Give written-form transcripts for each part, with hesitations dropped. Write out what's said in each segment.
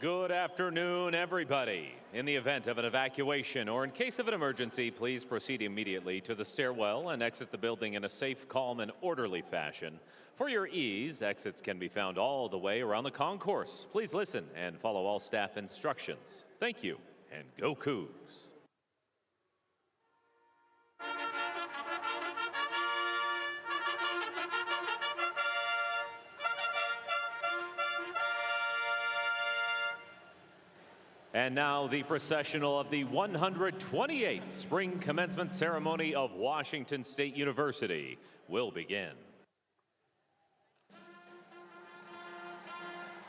Good afternoon, everybody. In the event of an evacuation or in case of an emergency, please proceed immediately to the stairwell and exit the building in a safe, calm, and orderly fashion. For your ease, exits can be found all the way around the concourse. Please listen and follow all staff instructions. Thank you, and go Cougs. And now the processional of the 128th Spring Commencement Ceremony of Washington State University will begin.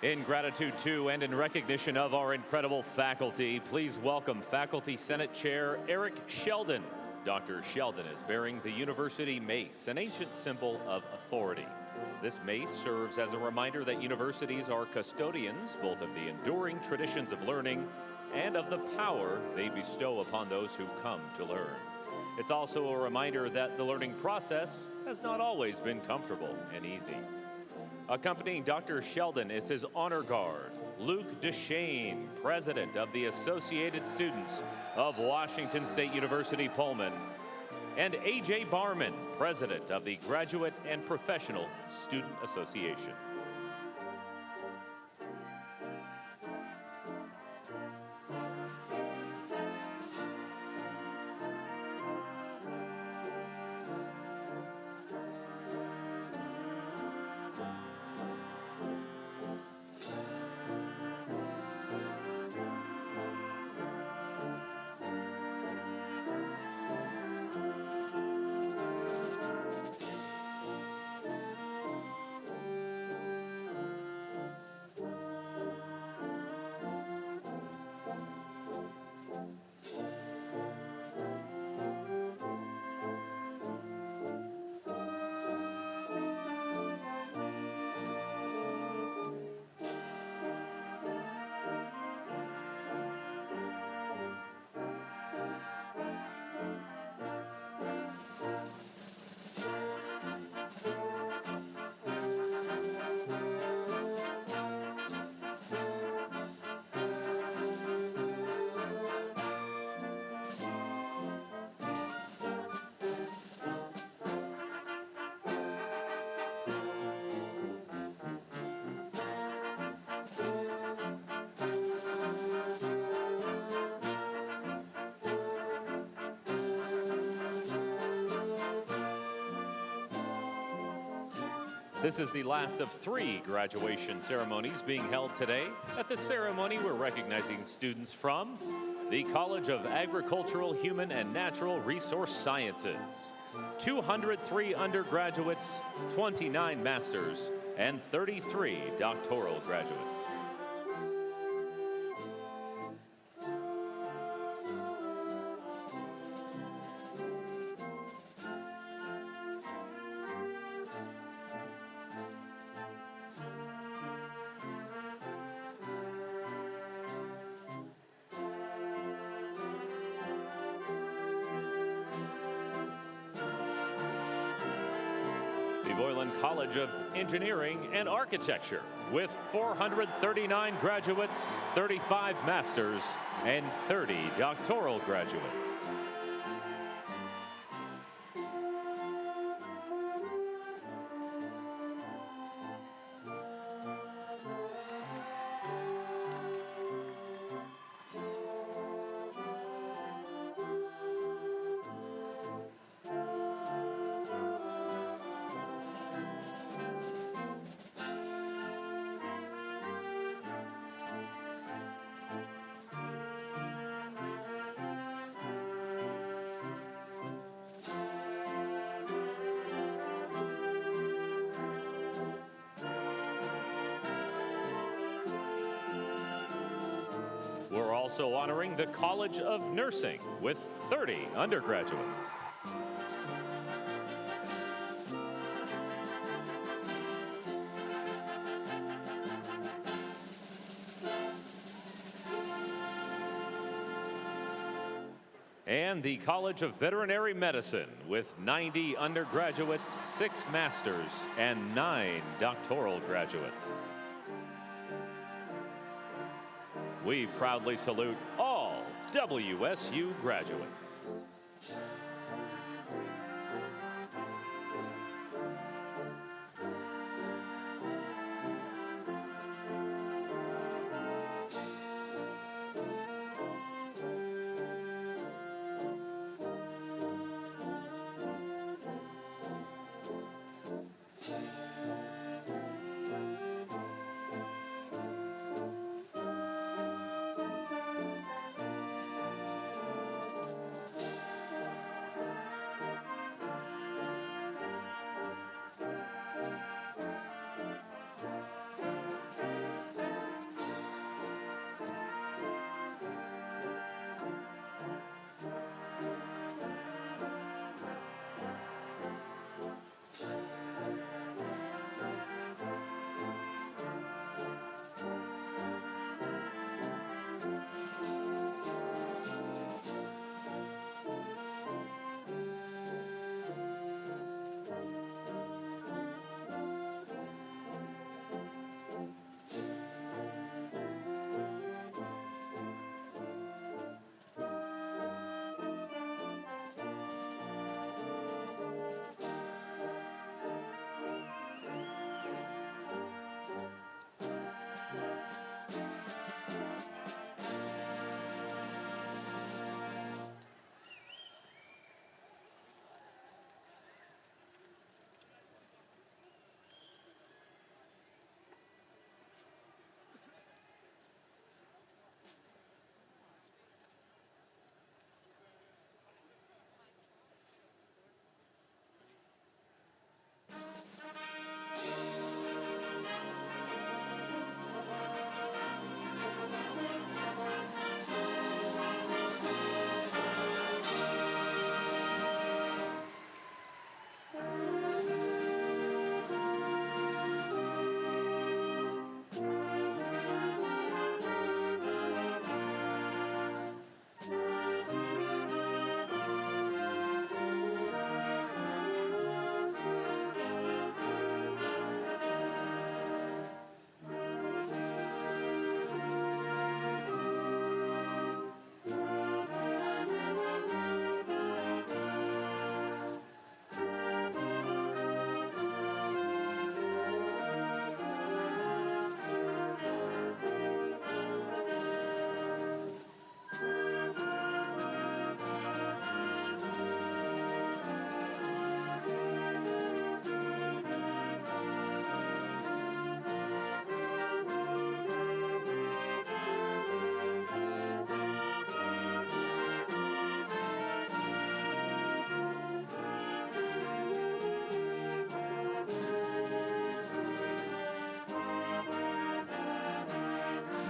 In gratitude to and in recognition of our incredible faculty, please welcome Faculty Senate Chair Eric Sheldon. Dr. Sheldon is bearing the university mace, an ancient symbol of authority. This mace serves as a reminder that universities are custodians both of the enduring traditions of learning and of the power they bestow upon those who come to learn. It's also a reminder that the learning process has not always been comfortable and easy. Accompanying Dr. Sheldon is his honor guard, Luke Deshane, president of the Associated Students of Washington State University Pullman, and A.J. Barman, president of the Graduate and Professional Student Association. This is the last of 3 graduation ceremonies being held today. At the ceremony, we're recognizing students from the College of Agricultural, Human, and Natural Resource Sciences, 203 undergraduates, 29 masters, and 33 doctoral graduates. The Voiland College of Engineering and Architecture with 439 graduates, 35 masters, and 30 doctoral graduates. We're also honoring the College of Nursing with 30 undergraduates. And the College of Veterinary Medicine with 90 undergraduates, 6 masters, and 9 doctoral graduates. We proudly salute all WSU graduates.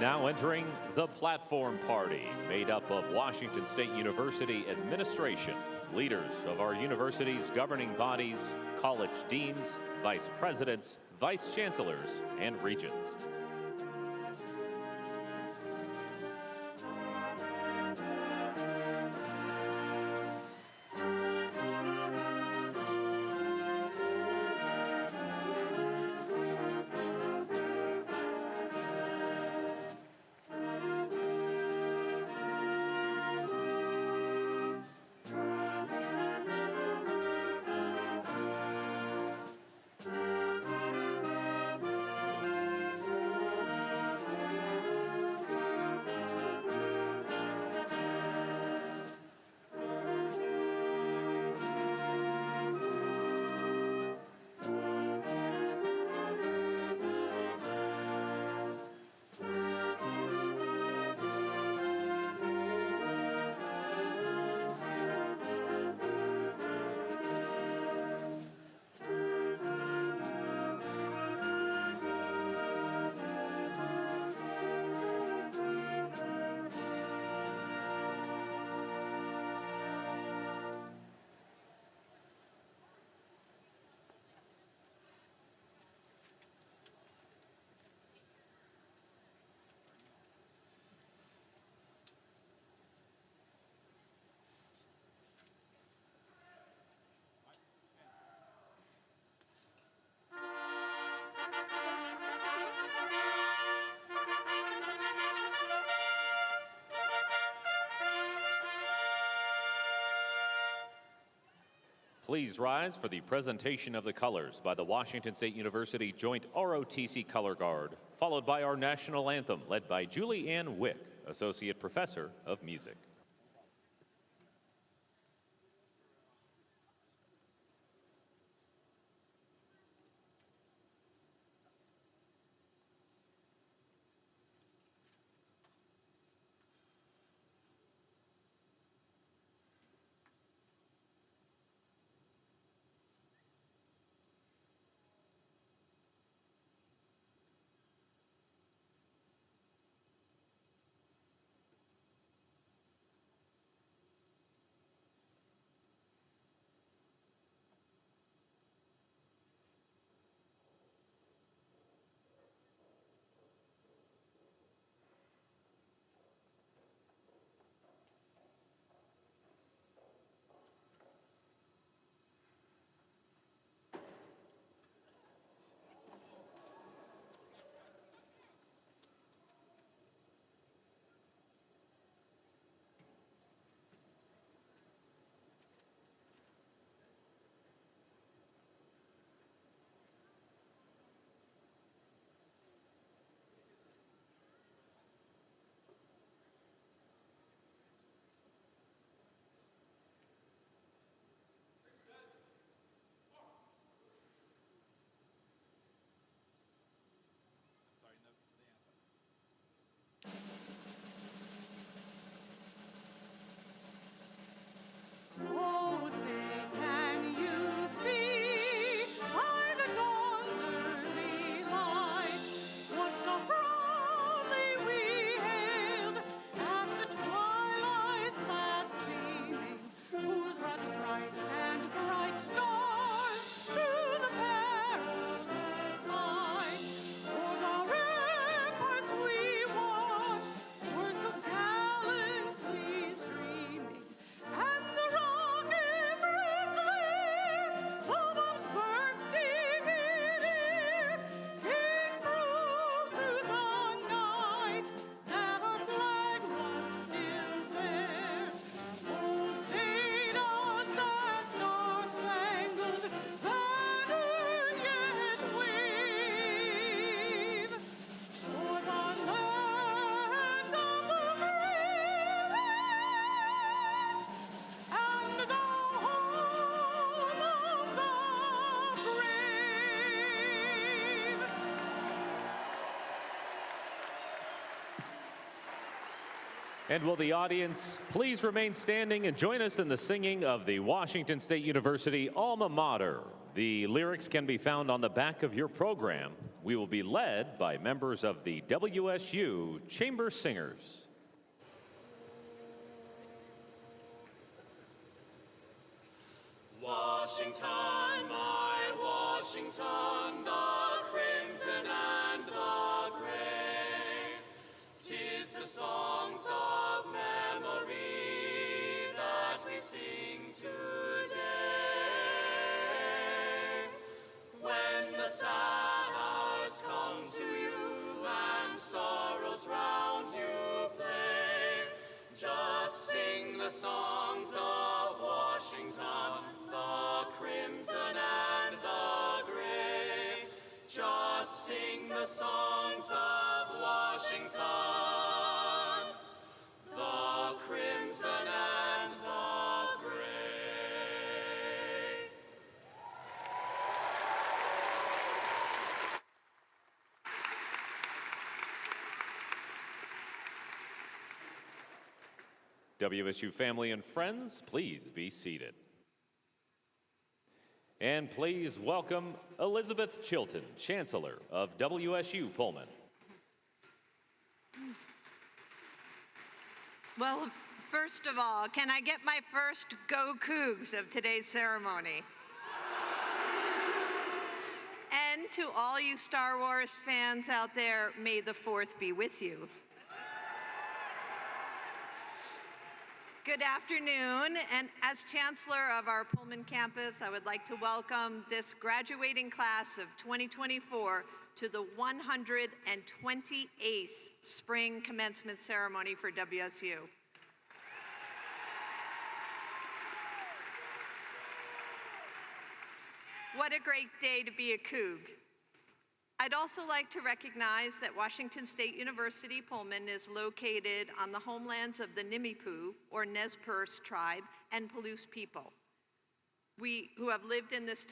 Now entering the platform party, made up of Washington State University administration, leaders of our university's governing bodies, college deans, vice presidents, vice chancellors, and regents. Please rise for the presentation of the colors by the Washington State University Joint ROTC Color Guard, followed by our national anthem led by Julie Ann Wick, Associate Professor of Music. And will the audience please remain standing and join us in the singing of the Washington State University alma mater. The lyrics can be found on the back of your program. We will be led by members of the WSU Chamber Singers. Washington, my Washington, the crimson and the gray, 'tis the songs of memory that we sing today. When the sad hours come to you and sorrows round you play, just sing the songs of Washington, the crimson and the gray. Just sing the songs of Washington, the crimson and the gray. WSU family and friends, please be seated. And please welcome Elizabeth Chilton, Chancellor of WSU Pullman. Well, first of all, can I get my first Go Cougs of today's ceremony? And to all you Star Wars fans out there, may the 4th be with you. Good afternoon, and as Chancellor of our Pullman campus, I would like to welcome this graduating class of 2024 to the 128th Spring Commencement Ceremony for WSU. What a great day to be a Coug. I'd also like to recognize that Washington State University Pullman is located on the homelands of the Nimipu, or Nez Perce tribe, and Palouse people, who have lived in this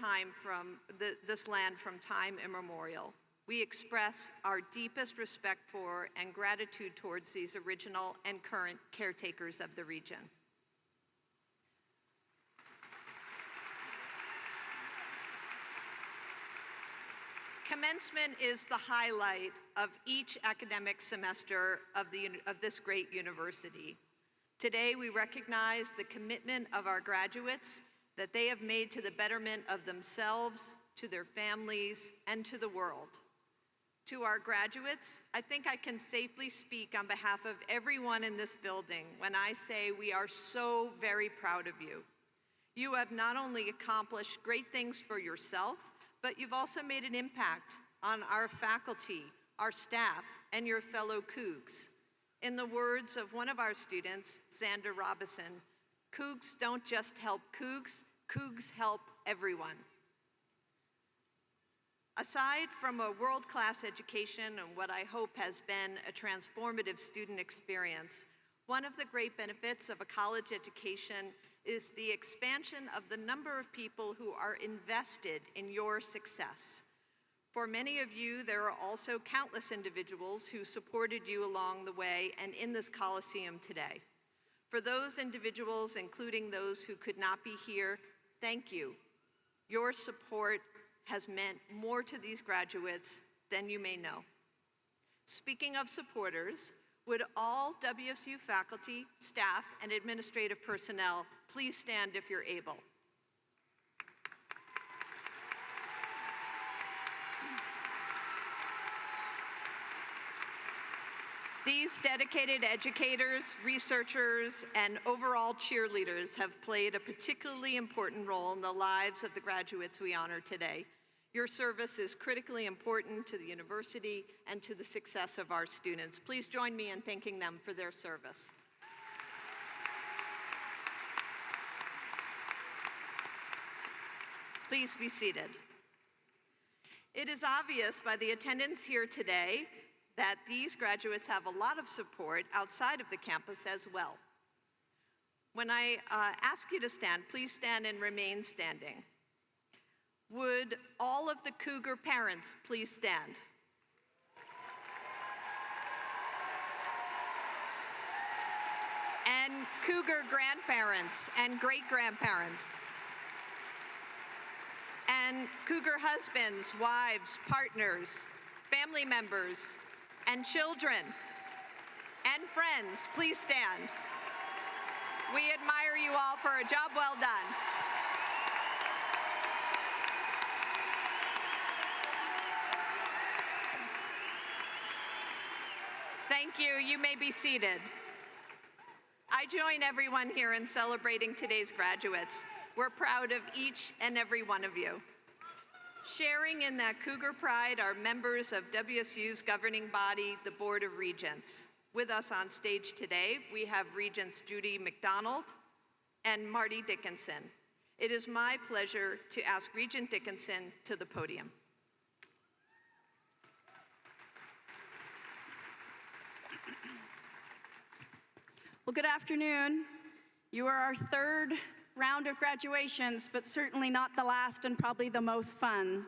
land from time immemorial. We express our deepest respect for and gratitude towards these original and current caretakers of the region. Commencement is the highlight of each academic semester of this great university. Today, we recognize the commitment of our graduates that they have made to the betterment of themselves, to their families, and to the world. To our graduates, I think I can safely speak on behalf of everyone in this building when I say we are so very proud of you. You have not only accomplished great things for yourself, but you've also made an impact on our faculty, our staff, and your fellow Cougs. In the words of one of our students, Xander Robison, Cougs don't just help Cougs, Cougs help everyone. Aside from a world-class education and what I hope has been a transformative student experience, one of the great benefits of a college education is the expansion of the number of people who are invested in your success. For many of you, there are also countless individuals who supported you along the way and in this Coliseum today. For those individuals, including those who could not be here, thank you. Your support has meant more to these graduates than you may know. Speaking of supporters, would all WSU faculty, staff, and administrative personnel please stand if you're able? These dedicated educators, researchers, and overall cheerleaders have played a particularly important role in the lives of the graduates we honor today. Your service is critically important to the university and to the success of our students. Please join me in thanking them for their service. Please be seated. It is obvious by the attendance here today that these graduates have a lot of support outside of the campus as well. When I ask you to stand, please stand and remain standing. Would all of the Cougar parents please stand? And Cougar grandparents and great-grandparents. And Cougar husbands, wives, partners, family members, and children, and friends, please stand. We admire you all for a job well done. Thank you. You may be seated. I join everyone here in celebrating today's graduates. We're proud of each and every one of you. Sharing in that Cougar pride are members of WSU's governing body, the Board of Regents. With us on stage today, we have Regents Judy McDonald and Marty Dickinson. It is my pleasure to ask Regent Dickinson to the podium. Well, good afternoon. You are our third round of graduations, but certainly not the last and probably the most fun.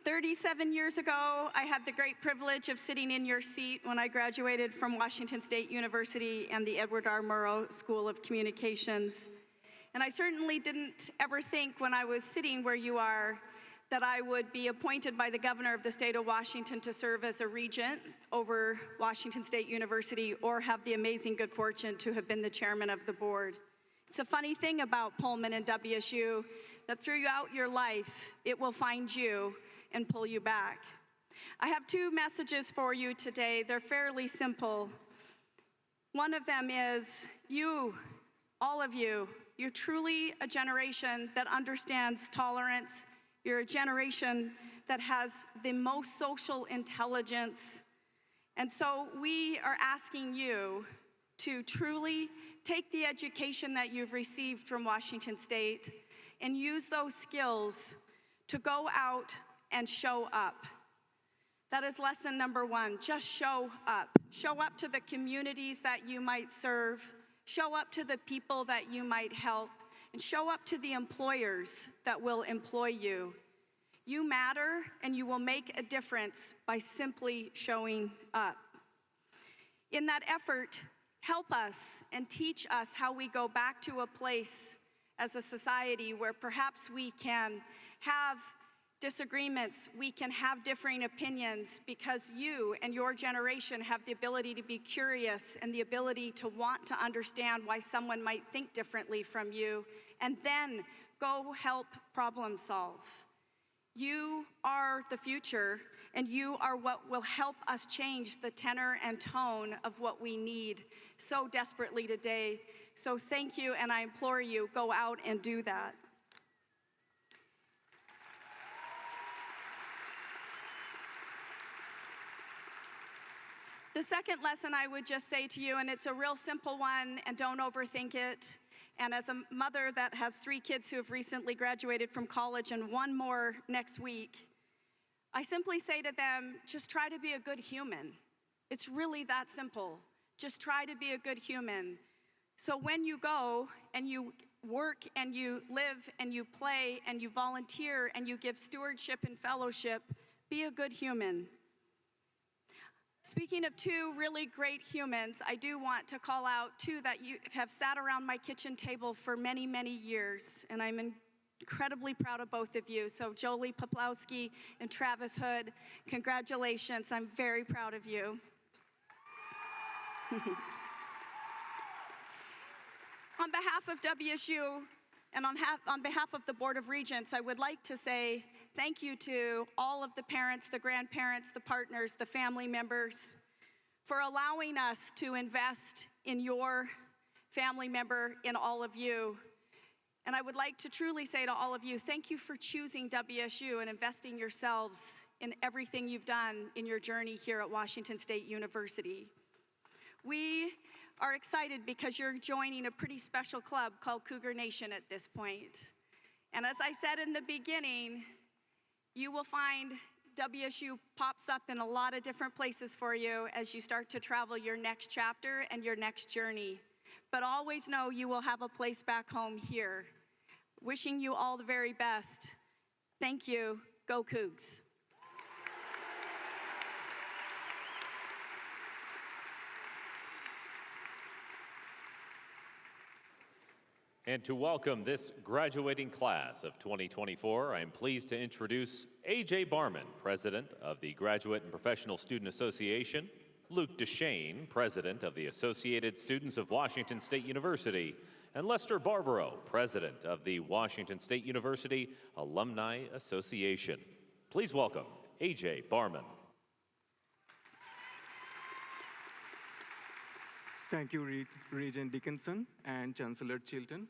"37 years ago, I had the great privilege of sitting in your seat when I graduated from Washington State University and the Edward R. Murrow School of Communications. And I certainly didn't ever think when I was sitting where you are that I would be appointed by the governor of the state of Washington to serve as a regent over Washington State University or have the amazing good fortune to have been the chairman of the board. It's a funny thing about Pullman and WSU that throughout your life, it will find you and pull you back. I have two messages for you today. They're fairly simple. One of them is you, all of you, you're truly a generation that understands tolerance. You're a generation that has the most social intelligence. And so we are asking you to truly take the education that you've received from Washington State and use those skills to go out and show up. That is lesson number one, just show up. Show up to the communities that you might serve, show up to the people that you might help, and show up to the employers that will employ you. You matter, and you will make a difference by simply showing up. In that effort, help us and teach us how we go back to a place as a society where perhaps we can have disagreements, we can have differing opinions, because you and your generation have the ability to be curious and the ability to want to understand why someone might think differently from you, and then go help problem solve. You are the future, and you are what will help us change the tenor and tone of what we need so desperately today. So thank you, and I implore you, go out and do that. The second lesson I would just say to you, and it's a real simple one, and don't overthink it. And as a mother that has 3 kids who have recently graduated from college and 1 more next week, I simply say to them, just try to be a good human. It's really that simple. Just try to be a good human. So when you go and you work and you live and you play and you volunteer and you give stewardship and fellowship, be a good human. Speaking of 2 really great humans, I do want to call out 2 that you have sat around my kitchen table for many, many years, and I'm incredibly proud of both of you. So Jolie Poplowski and Travis Hood, congratulations. I'm very proud of you. On behalf of WSU and on behalf of the Board of Regents, I would like to say thank you to all of the parents, the grandparents, the partners, the family members for allowing us to invest in your family member, in all of you. And I would like to truly say to all of you, thank you for choosing WSU and investing yourselves in everything you've done in your journey here at Washington State University. We are excited because you're joining a pretty special club called Cougar Nation at this point. And as I said in the beginning, you will find WSU pops up in a lot of different places for you as you start to travel your next chapter and your next journey. But always know you will have a place back home here. Wishing you all the very best. Thank you. Go Cougs. And to welcome this graduating class of 2024, I am pleased to introduce A.J. Barman, President of the Graduate and Professional Student Association, Luke DeShane, President of the Associated Students of Washington State University, and Lester Barbaro, President of the Washington State University Alumni Association. Please welcome A.J. Barman. Thank you, Regent Dickinson and Chancellor Chilton.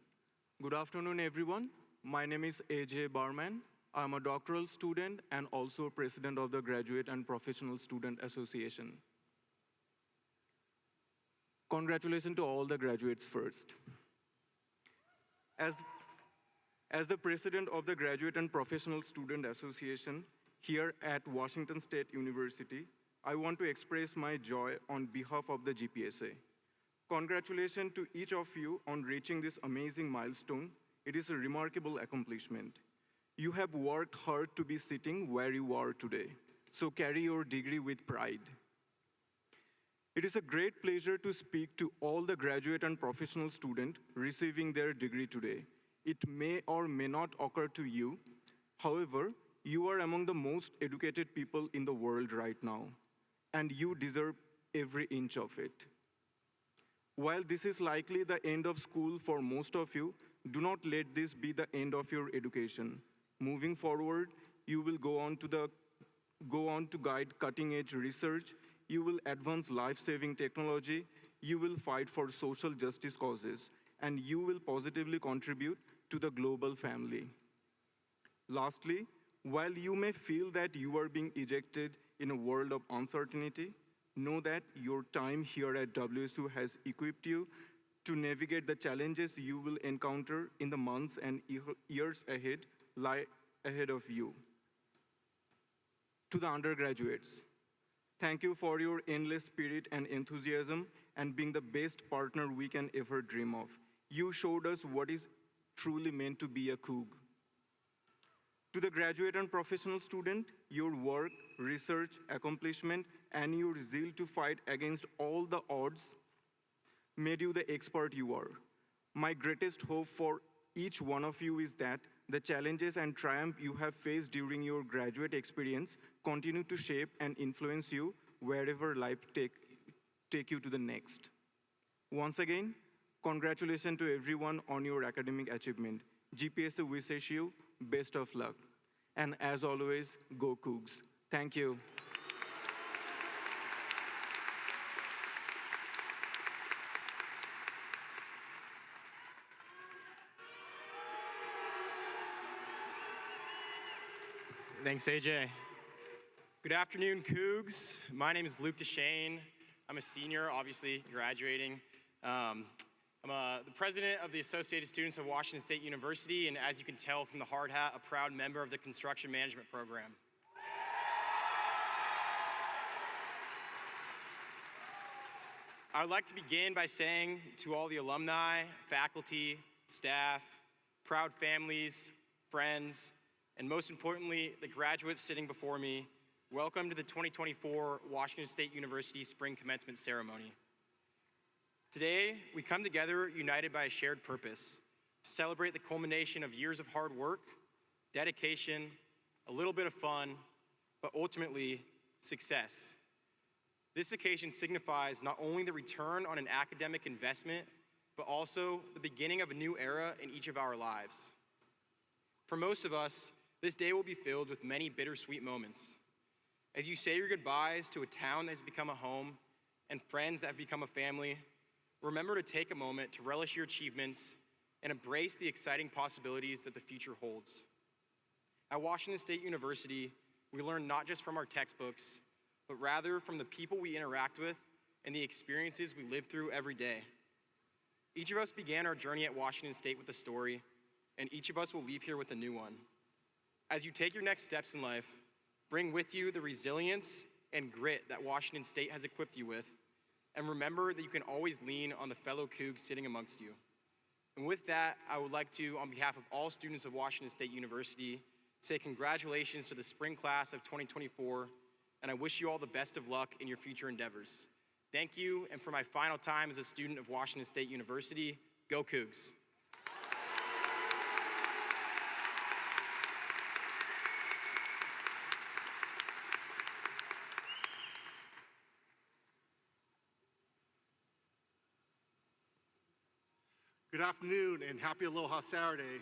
Good afternoon, everyone. My name is A.J. Barman. I'm a doctoral student and also president of the Graduate and Professional Student Association. Congratulations to all the graduates first. As the president of the Graduate and Professional Student Association here at Washington State University, I want to express my joy on behalf of the GPSA. Congratulations to each of you on reaching this amazing milestone. It is a remarkable accomplishment. You have worked hard to be sitting where you are today, so carry your degree with pride. It is a great pleasure to speak to all the graduate and professional students receiving their degree today. It may or may not occur to you. However, you are among the most educated people in the world right now, and you deserve every inch of it. While this is likely the end of school for most of you, do not let this be the end of your education. Moving forward, you will go on to guide cutting-edge research, you will advance life-saving technology, you will fight for social justice causes, and you will positively contribute to the global family. Lastly, while you may feel that you are being ejected in a world of uncertainty, Know that your time here at WSU has equipped you to navigate the challenges you will encounter in the months and years ahead lie ahead of you. To the undergraduates, thank you for your endless spirit and enthusiasm and being the best partner we can ever dream of. You showed us what is truly meant to be a Coug. To the graduate and professional student, your work, research, accomplishment, and your zeal to fight against all the odds made you the expert you are. My greatest hope for each one of you is that the challenges and triumph you have faced during your graduate experience continue to shape and influence you wherever life take you to the next. Once again, congratulations to everyone on your academic achievement. GPSU wishes you best of luck. And as always, go Cougs. Thank you. Thanks, AJ. Good afternoon, Cougs. My name is Luke DeShane. I'm a senior, obviously graduating. I'm the president of the Associated Students of Washington State University, and as you can tell from the hard hat, a proud member of the construction management program. I would like to begin by saying to all the alumni, faculty, staff, proud families, friends, and most importantly, the graduates sitting before me, welcome to the 2024 Washington State University Spring Commencement Ceremony. Today, we come together united by a shared purpose, to celebrate the culmination of years of hard work, dedication, a little bit of fun, but ultimately, success. This occasion signifies not only the return on an academic investment, but also the beginning of a new era in each of our lives. For most of us, this day will be filled with many bittersweet moments. As you say your goodbyes to a town that has become a home and friends that have become a family, remember to take a moment to relish your achievements and embrace the exciting possibilities that the future holds. At Washington State University, we learn not just from our textbooks, but rather from the people we interact with and the experiences we live through every day. Each of us began our journey at Washington State with a story, and each of us will leave here with a new one. As you take your next steps in life, bring with you the resilience and grit that Washington State has equipped you with, and remember that you can always lean on the fellow Cougs sitting amongst you. And with that, I would like to, on behalf of all students of Washington State University, say congratulations to the spring class of 2024, and I wish you all the best of luck in your future endeavors. Thank you, and for my final time as a student of Washington State University, go Cougs. Good afternoon and happy Aloha Saturday.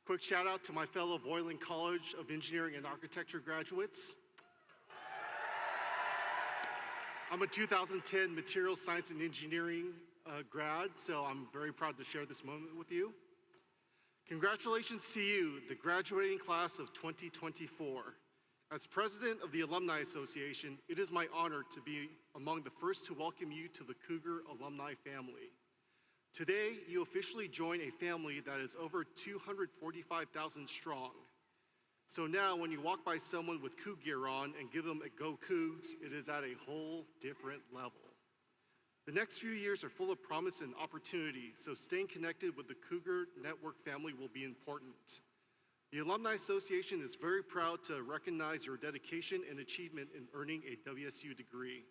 Quick shout out to my fellow Voiland College of Engineering and Architecture graduates. I'm a 2010 Materials Science and Engineering grad, so I'm very proud to share this moment with you. Congratulations to you, the graduating class of 2024. As president of the Alumni Association, it is my honor to be among the first to welcome you to the Cougar alumni family. Today, you officially join a family that is over 245,000 strong. So now, when you walk by someone with Coug gear on and give them a Go Cougs, it is at a whole different level. The next few years are full of promise and opportunity, so staying connected with the Cougar Network family will be important. The Alumni Association is very proud to recognize your dedication and achievement in earning a WSU degree.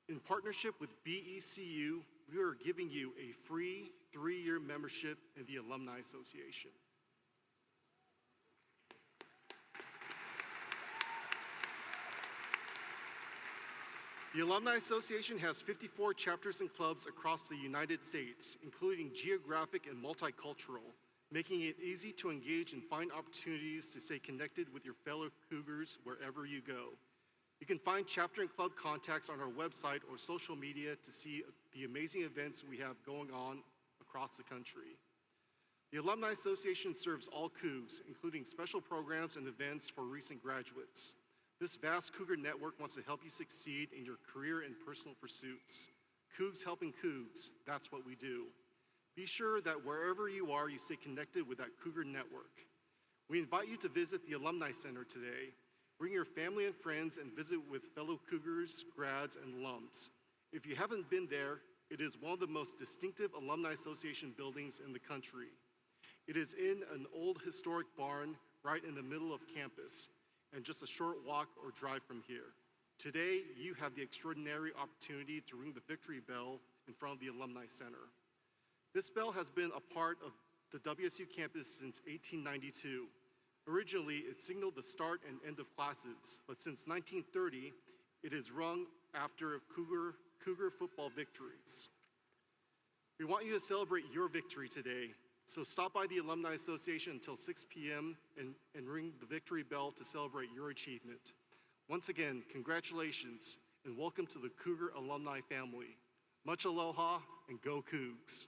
In partnership with BECU, we are giving you a free 3-year membership in the Alumni Association. The Alumni Association has 54 chapters and clubs across the United States, including geographic and multicultural, making it easy to engage and find opportunities to stay connected with your fellow Cougars wherever you go. You can find chapter and club contacts on our website or social media to see the amazing events we have going on across the country. The Alumni Association serves all Cougs, including special programs and events for recent graduates. This vast Cougar network wants to help you succeed in your career and personal pursuits. Cougs helping Cougs, that's what we do. Be sure that wherever you are, you stay connected with that Cougar network. We invite you to visit the Alumni Center today. Bring your family and friends and visit with fellow Cougars, grads, and alums. If you haven't been there, it is one of the most distinctive Alumni Association buildings in the country. It is in an old historic barn right in the middle of campus, and just a short walk or drive from here. Today, you have the extraordinary opportunity to ring the victory bell in front of the Alumni Center. This bell has been a part of the WSU campus since 1892. Originally, it signaled the start and end of classes, but since 1930, it is rung after Cougar football victories. We want you to celebrate your victory today, so stop by the Alumni Association until 6 p.m. and ring the victory bell to celebrate your achievement. Once again, congratulations and welcome to the Cougar alumni family. Much aloha and go Cougs.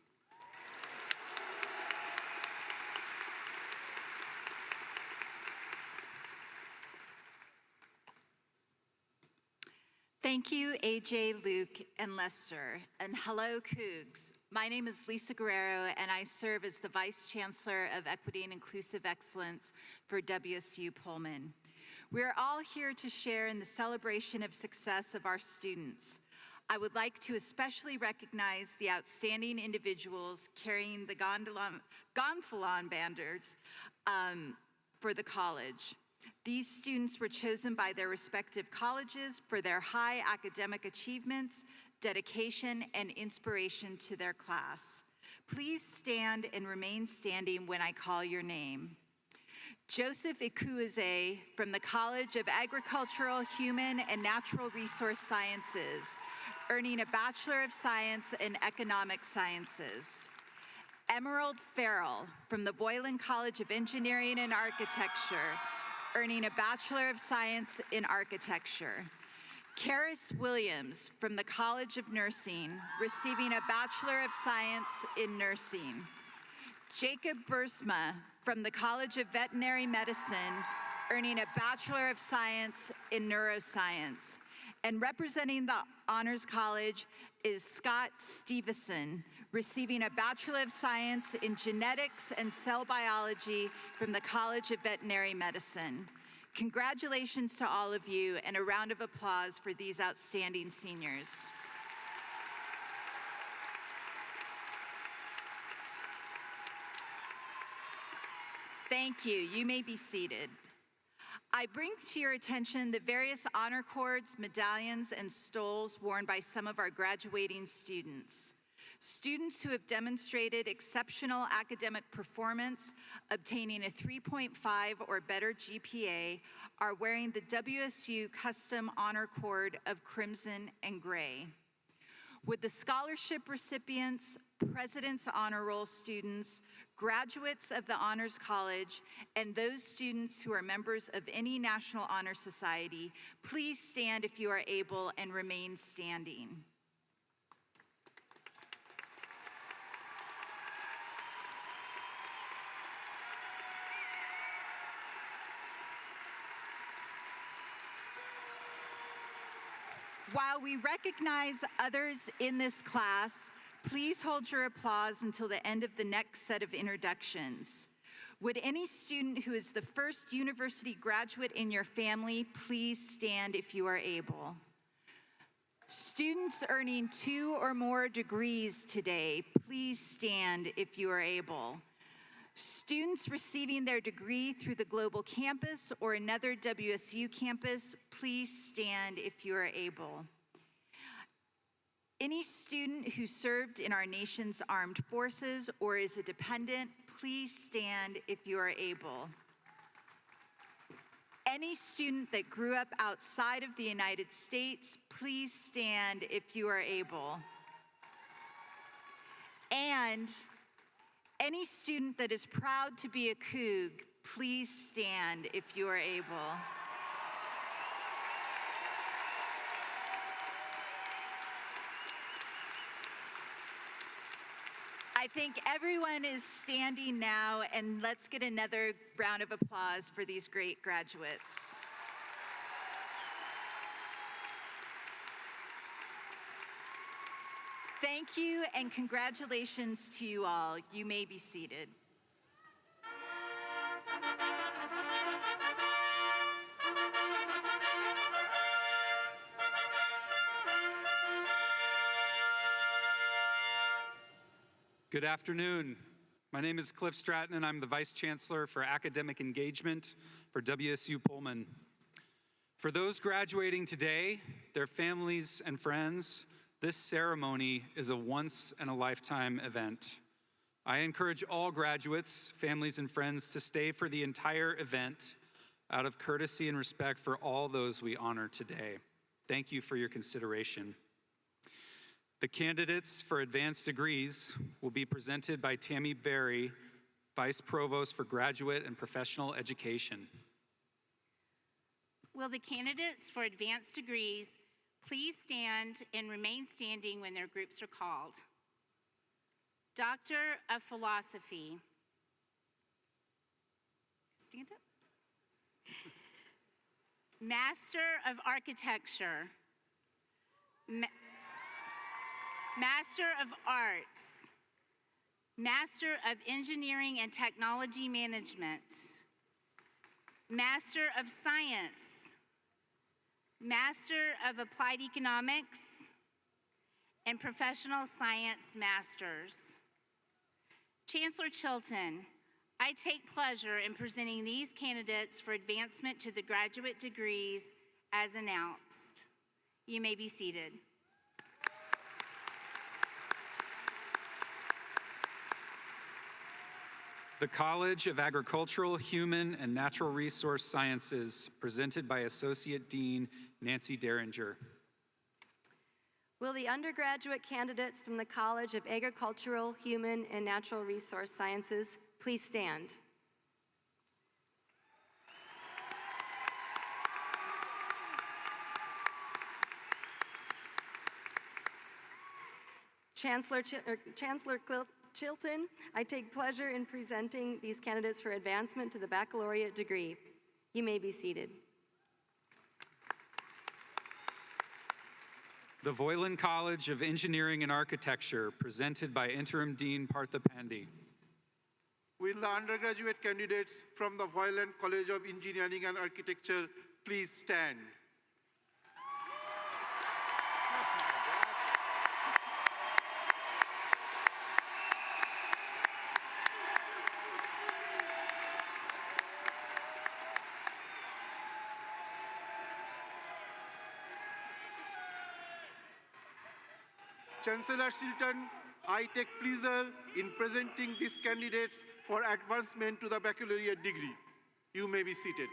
Thank you, AJ, Luke, and Lester, and hello, Cougs. My name is Lisa Guerrero, and I serve as the Vice Chancellor of Equity and Inclusive Excellence for WSU Pullman. We're all here to share in the celebration of success of our students. I would like to especially recognize the outstanding individuals carrying the gonfalon banners for the college. These students were chosen by their respective colleges for their high academic achievements, dedication, and inspiration to their class. Please stand and remain standing when I call your name. Joseph Ikueze from the College of Agricultural, Human, and Natural Resource Sciences, earning a Bachelor of Science in Economic Sciences. Emerald Farrell from the Voiland College of Engineering and Architecture, earning a Bachelor of Science in Architecture. Karis Williams from the College of Nursing, receiving a Bachelor of Science in Nursing. Jacob Bursma from the College of Veterinary Medicine, earning a Bachelor of Science in Neuroscience. And representing the Honors College is Scott Stevenson, receiving a Bachelor of Science in Genetics and Cell Biology from the College of Veterinary Medicine. Congratulations to all of you, and a round of applause for these outstanding seniors. Thank you. You may be seated. I bring to your attention the various honor cords, medallions, and stoles worn by some of our graduating students. Students who have demonstrated exceptional academic performance, obtaining a 3.5 or better GPA, are wearing the WSU Custom Honor Cord of crimson and gray. Would the scholarship recipients, President's Honor Roll students, graduates of the Honors College, and those students who are members of any National Honor Society, please stand if you are able and remain standing. While we recognize others in this class, please hold your applause until the end of the next set of introductions. Would any student who is the first university graduate in your family please stand if you are able? Students earning 2 or more degrees today, please stand if you are able. Students receiving their degree through the Global Campus or another WSU campus, please stand if you are able. Any student who served in our nation's armed forces or is a dependent, please stand if you are able. Any student that grew up outside of the United States, please stand if you are able. And any student that is proud to be a Coug, please stand if you are able. I think everyone is standing now, and let's get another round of applause for these great graduates. Thank you and congratulations to you all. You may be seated. Good afternoon. My name is Cliff Stratton, and I'm the Vice Chancellor for Academic Engagement for WSU Pullman. For those graduating today, their families and friends, this ceremony is a once-in-a-lifetime event. I encourage all graduates, families, and friends to stay for the entire event out of courtesy and respect for all those we honor today. Thank you for your consideration. The candidates for advanced degrees will be presented by Tammy Berry, Vice Provost for Graduate and Professional Education. Will the candidates for advanced degrees please stand and remain standing when their groups are called? Doctor of Philosophy. Stand up. Master of Architecture. Master of Arts, Master of Engineering and Technology Management, Master of Science, Master of Applied Economics, and Professional Science Masters. Chancellor Chilton, I take pleasure in presenting these candidates for advancement to the graduate degrees as announced. You may be seated. The College of Agricultural, Human, and Natural Resource Sciences, presented by Associate Dean Nancy Derringer. Will the undergraduate candidates from the College of Agricultural, Human, and Natural Resource Sciences please stand? Chancellor Chilton, I take pleasure in presenting these candidates for advancement to the baccalaureate degree. You may be seated. The Voiland College of Engineering and Architecture, presented by Interim Dean Partha Pandey. Will the undergraduate candidates from the Voiland College of Engineering and Architecture please stand? Chancellor Chilton, I take pleasure in presenting these candidates for advancement to the baccalaureate degree. You may be seated.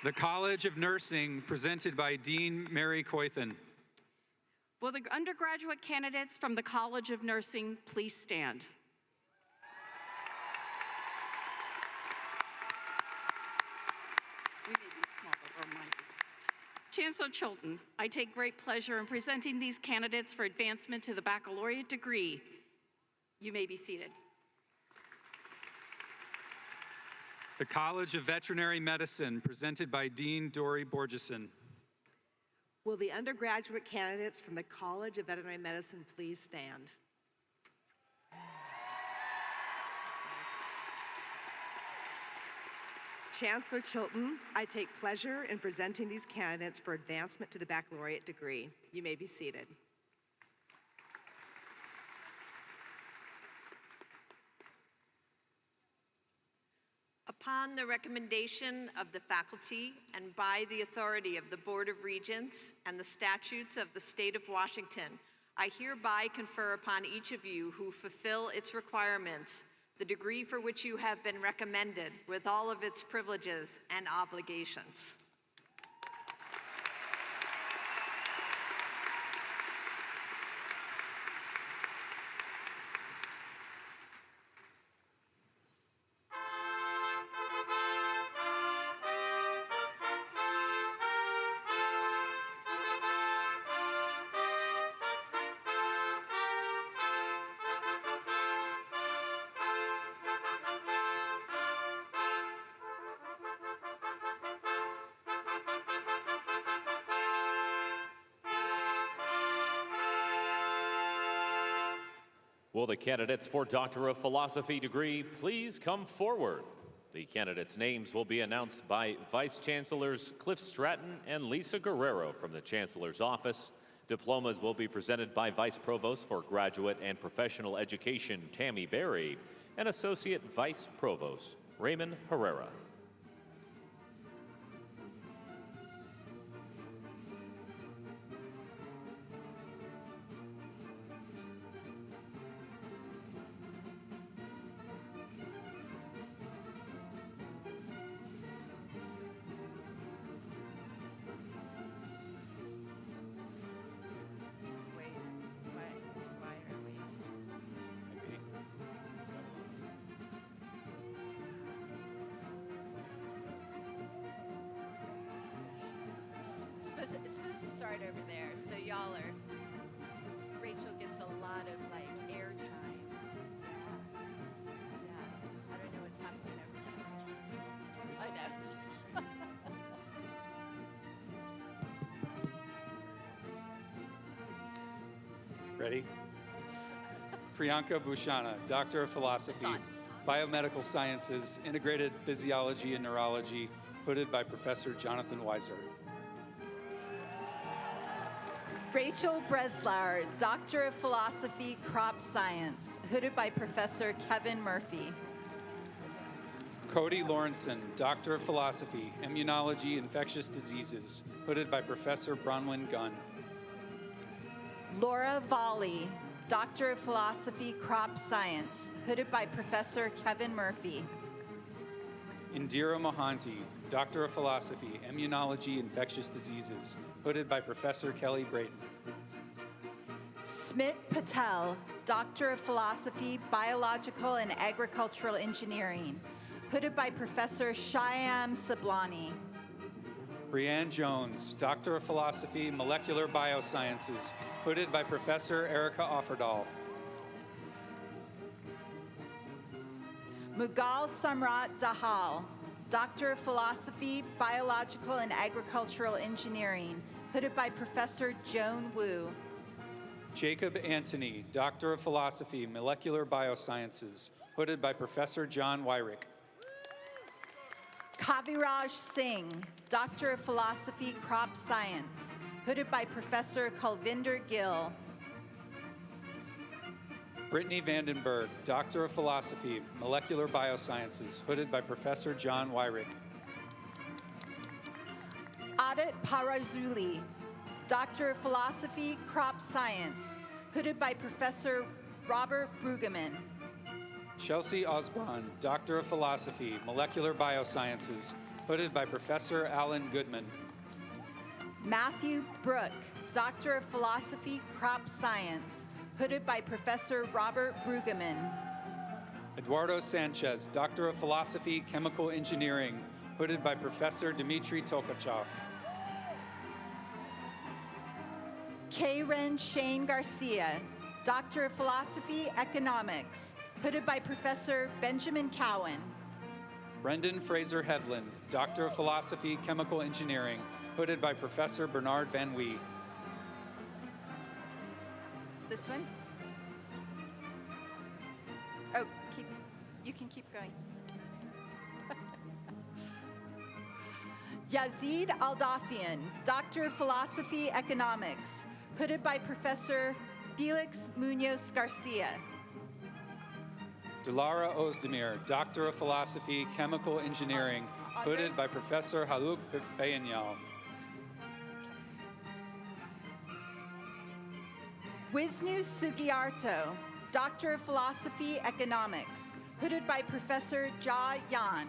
The College of Nursing, presented by Dean Mary Coythan. Will the undergraduate candidates from the College of Nursing please stand? We may be smaller or mighty. Chancellor Chilton, I take great pleasure in presenting these candidates for advancement to the baccalaureate degree. You may be seated. The College of Veterinary Medicine, presented by Dean Dory Borgeson. Will the undergraduate candidates from the College of Veterinary Medicine please stand? Chancellor Chilton, I take pleasure in presenting these candidates for advancement to the baccalaureate degree. You may be seated. Upon the recommendation of the faculty and by the authority of the Board of Regents and the statutes of the state of Washington, I hereby confer upon each of you who fulfill its requirements the degree for which you have been recommended with all of its privileges and obligations. Will the candidates for Doctor of Philosophy degree please come forward? The candidates' names will be announced by Vice Chancellors Cliff Stratton and Lisa Guerrero from the Chancellor's office. Diplomas will be presented by Vice Provost for Graduate and Professional Education Tammy Berry and Associate Vice Provost Raymond Herrera. It's supposed to start over there, so y'all are. Rachel gets a lot of like airtime. Yeah, I don't know what's happening over there. I know. Ready? Priyanka Bhushana, Doctor of Philosophy, Biomedical Sciences, Integrated Physiology and Neurology, hooded by Professor Jonathan Weiser. Rachel Breslauer, Doctor of Philosophy, Crop Science, hooded by Professor Kevin Murphy. Cody Lawrenson, Doctor of Philosophy, Immunology, Infectious Diseases, hooded by Professor Bronwyn Gunn. Laura Volley, Doctor of Philosophy, Crop Science, hooded by Professor Kevin Murphy. Indira Mohanty, Doctor of Philosophy, Immunology, Infectious Diseases, hooded by Professor Kelly Brayton. Smit Patel, Doctor of Philosophy, Biological and Agricultural Engineering, hooded by Professor Shyam Sablani. Brianne Jones, Doctor of Philosophy, Molecular Biosciences, hooded by Professor Erica Offerdahl. Mughal Samrat Dahal, Doctor of Philosophy, Biological and Agricultural Engineering, hooded by Professor Joan Wu. Jacob Antony, Doctor of Philosophy, Molecular Biosciences, hooded by Professor John Wyrick. Kaviraj Singh, Doctor of Philosophy, Crop Science, hooded by Professor Kulvinder Gill. Brittany Vandenberg, Doctor of Philosophy, Molecular Biosciences, hooded by Professor John Wyrick. Adat Parazuli, Doctor of Philosophy, Crop Science, hooded by Professor Robert Brueggemann. Chelsea Osborne, Doctor of Philosophy, Molecular Biosciences, hooded by Professor Alan Goodman. Matthew Brook, Doctor of Philosophy, Crop Science, hooded by Professor Robert Brueggemann. Eduardo Sanchez, Doctor of Philosophy, Chemical Engineering, hooded by Professor Dmitry Tolkachev. Karen Shane Garcia, Doctor of Philosophy, Economics, hooded by Professor Benjamin Cowan. Brendan Fraser Hedlund, Doctor of Philosophy, Chemical Engineering, hooded by Professor Bernard Van Wee. This one? Oh, you can keep going. Yazid Aldafian, Doctor of Philosophy, Economics, hooded by Professor Felix Munoz Garcia. Dilara Ozdemir, Doctor of Philosophy, Chemical Engineering, hooded by Professor Haluk Bayanyal. Wisnu Sugiarto, Doctor of Philosophy, Economics, hooded by Professor Ja Yan.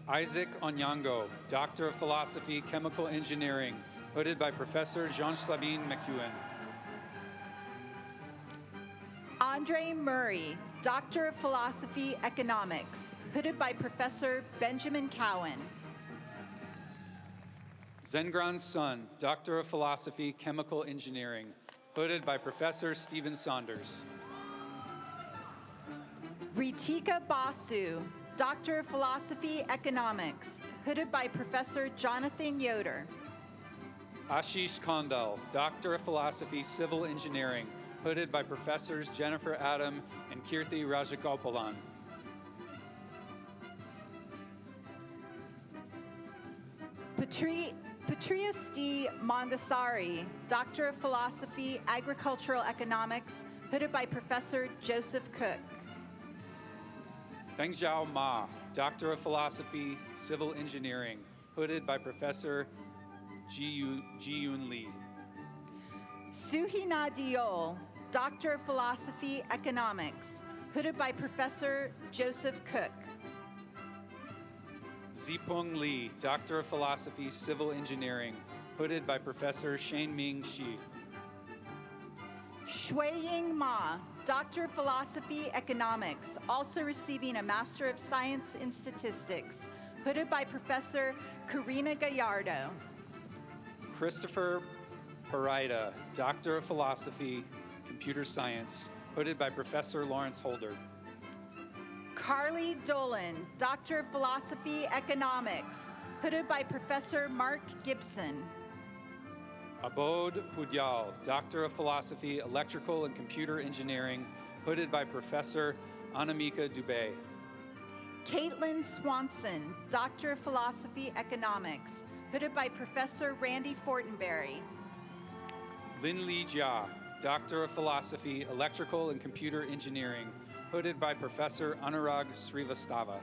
Isaac Onyango, Doctor of Philosophy, Chemical Engineering, hooded by Professor Jean-Sabine McEwen. Andre Murray, Doctor of Philosophy, Economics, hooded by Professor Benjamin Cowan. Zengran Sun, Doctor of Philosophy, Chemical Engineering, hooded by Professor Stephen Saunders. Ritika Basu, Doctor of Philosophy, Economics, hooded by Professor Jonathan Yoder. Ashish Kondal, Doctor of Philosophy, Civil Engineering, hooded by Professors Jennifer Adam and Kirti Rajagopalan. Patrice D. Mondasari, Doctor of Philosophy, Agricultural Economics, hooded by Professor Joseph Coug. Fengjiao Ma, Doctor of Philosophy, Civil Engineering, hooded by Professor Ji-Yun Lee. Suhina Diol, Doctor of Philosophy, Economics, hooded by Professor Joseph Coug. Zipeng Li, Doctor of Philosophy, Civil Engineering, hooded by Professor Shane-Ming Shi. Shuiying Ma, Doctor of Philosophy, Economics, also receiving a Master of Science in Statistics, hooded by Professor Karina Gallardo. Christopher Parida, Doctor of Philosophy, Computer Science, hooded by Professor Lawrence Holder. Carly Dolan, Doctor of Philosophy, Economics, hooded by Professor Mark Gibson. Abod Pudyal, Doctor of Philosophy, Electrical and Computer Engineering, hooded by Professor Anamika Dubé. Caitlin Swanson, Doctor of Philosophy, Economics, hooded by Professor Randy Fortenberry. Lin Li Jia, Doctor of Philosophy, Electrical and Computer Engineering, hooded by Professor Anurag Srivastava.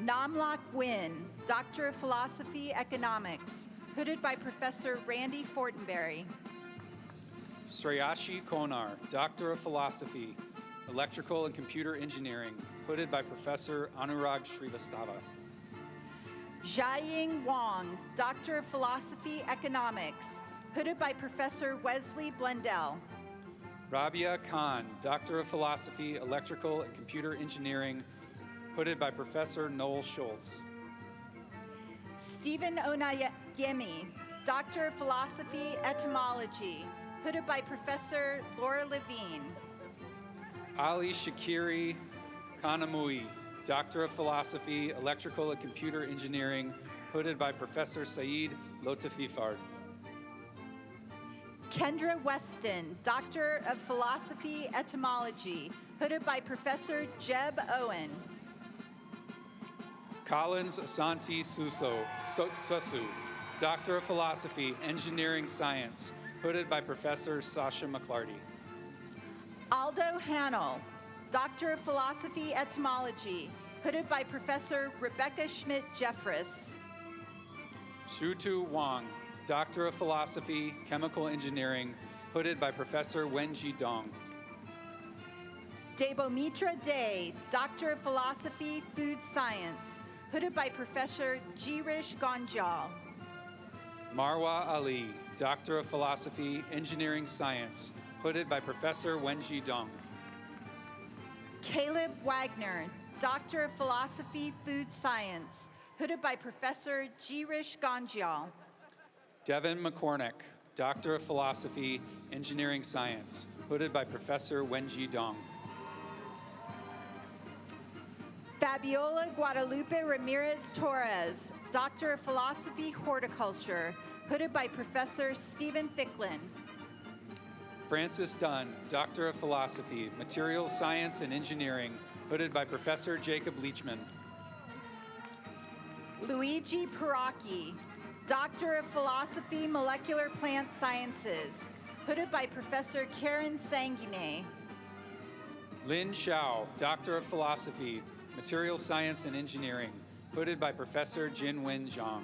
Namlak Win, Doctor of Philosophy, Economics, hooded by Professor Randy Fortenberry. Sreyashi Konar, Doctor of Philosophy, Electrical and Computer Engineering, hooded by Professor Anurag Srivastava. Jiaying Wang, Doctor of Philosophy, Economics, hooded by Professor Wesley Blundell. Rabia Khan, Doctor of Philosophy, Electrical and Computer Engineering, hooded by Professor Noel Schultz. Stephen Onayemi, Doctor of Philosophy, Etymology, hooded by Professor Laura Levine. Ali Shakiri Kanamui, Doctor of Philosophy, Electrical and Computer Engineering, hooded by Professor Saeed Lotafifard. Kendra Weston, Doctor of Philosophy, Etymology, hooded by Professor Jeb Owen. Collins Asante Susu, Doctor of Philosophy, Engineering Science, hooded by Professor Sasha McClarty. Aldo Hannell, Doctor of Philosophy, Etymology, hooded by Professor Rebecca Schmidt-Jeffress. Shutu Wang, Doctor of Philosophy, Chemical Engineering, hooded by Professor Wenji Dong. Debomitra Day, Doctor of Philosophy, Food Science, hooded by Professor Girish Ganjal. Marwa Ali, Doctor of Philosophy, Engineering Science, hooded by Professor Wenji Dong. Caleb Wagner, Doctor of Philosophy, Food Science, hooded by Professor Girish Ganjal. Devin McCormick, Doctor of Philosophy, Engineering Science, hooded by Professor Wenji Dong. Fabiola Guadalupe Ramirez Torres, Doctor of Philosophy, Horticulture, hooded by Professor Stephen Ficklin. Francis Dunn, Doctor of Philosophy, Materials Science and Engineering, hooded by Professor Jacob Leachman. Luigi Piracchi, Doctor of Philosophy, Molecular Plant Sciences, hooded by Professor Karen Sanguine. Lin Xiao, Doctor of Philosophy, Materials Science and Engineering, hooded by Professor Jinwen Zhang.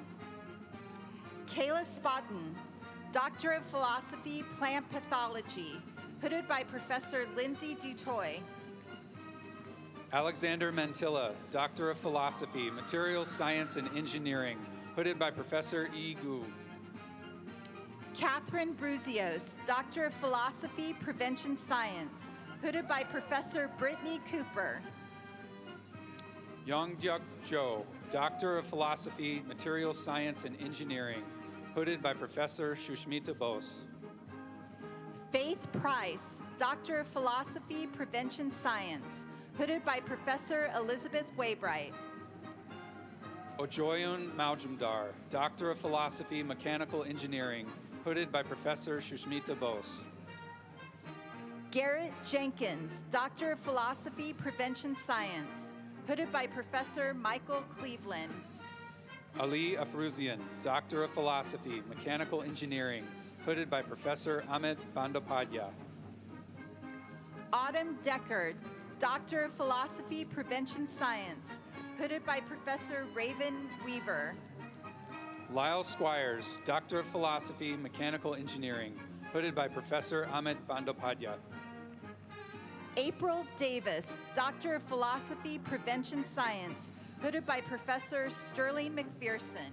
Kayla Spotten, Doctor of Philosophy, Plant Pathology, hooded by Professor Lindsay Dutoy. Alexander Mantilla, Doctor of Philosophy, Materials Science and Engineering, hooded by Professor Yi Gu. Catherine Bruzios, Doctor of Philosophy, Prevention Science, hooded by Professor Brittany Cooper. Yongdyuk Zhou, Doctor of Philosophy, Materials Science and Engineering, hooded by Professor Shushmita Bose. Faith Price, Doctor of Philosophy, Prevention Science, hooded by Professor Elizabeth Waybright. Ojoyun Maujumdar, Doctor of Philosophy, Mechanical Engineering, hooded by Professor Shushmita Bose. Garrett Jenkins, Doctor of Philosophy, Prevention Science, hooded by Professor Michael Cleveland. Ali Afruzian, Doctor of Philosophy, Mechanical Engineering, hooded by Professor Amit Bandyopadhyay. Autumn Deckard, Doctor of Philosophy, Prevention Science, hooded by Professor Raven Weaver. Lyle Squires, Doctor of Philosophy, Mechanical Engineering, hooded by Professor Amit Bandyopadhyay. April Davis, Doctor of Philosophy, Prevention Science, hooded by Professor Sterling McPherson.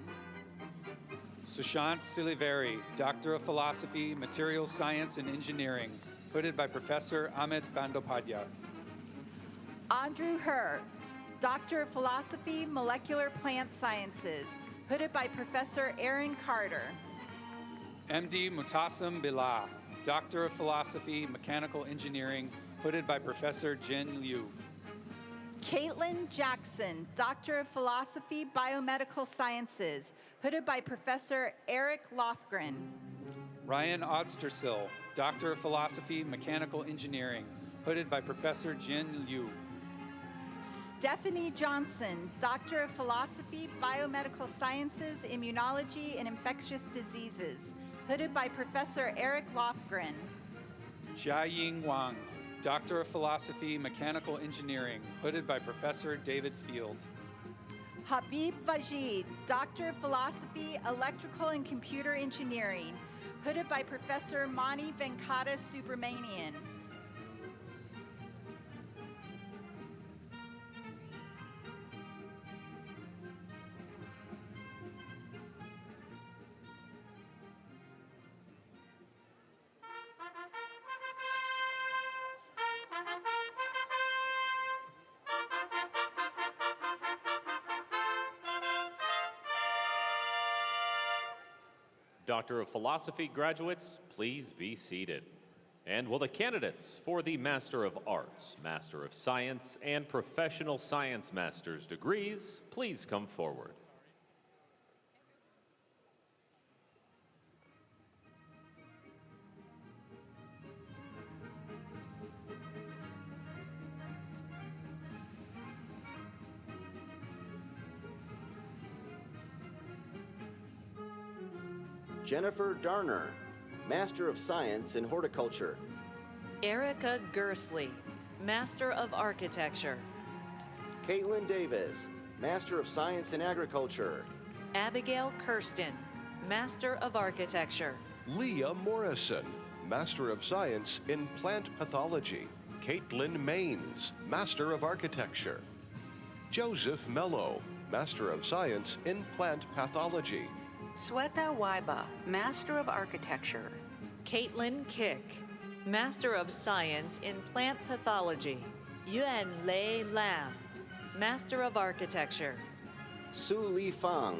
Sushant Siliveri, Doctor of Philosophy, Materials Science and Engineering, hooded by Professor Amit Bandyopadhyay. Andrew Herr, Doctor of Philosophy, Molecular Plant Sciences, hooded by Professor Aaron Carter. MD Mutasam Billah, Doctor of Philosophy, Mechanical Engineering, hooded by Professor Jin Liu. Caitlin Jackson, Doctor of Philosophy, Biomedical Sciences, hooded by Professor Eric Lofgren. Ryan Odstersill, Doctor of Philosophy, Mechanical Engineering, hooded by Professor Jin Liu. Stephanie Johnson, Doctor of Philosophy, Biomedical Sciences, Immunology, and Infectious Diseases, hooded by Professor Eric Lofgren. Jiaying Wang, Doctor of Philosophy, Mechanical Engineering, hooded by Professor David Field. Habib Vajid, Doctor of Philosophy, Electrical and Computer Engineering, hooded by Professor Mani Venkata Subramanian. Doctor of Philosophy graduates, please be seated. And will the candidates for the Master of Arts, Master of Science, and Professional Science Master's degrees please come forward? Jennifer Darner, Master of Science in Horticulture. Erica Gersley, Master of Architecture. Caitlin Davis, Master of Science in Agriculture. Abigail Kirsten, Master of Architecture. Leah Morrison, Master of Science in Plant Pathology. Caitlin Maines, Master of Architecture. Joseph Mello, Master of Science in Plant Pathology. Sweta Waiba, Master of Architecture. Caitlin Kick, Master of Science in Plant Pathology. Yuan Lei Lam, Master of Architecture. Su Li Fang,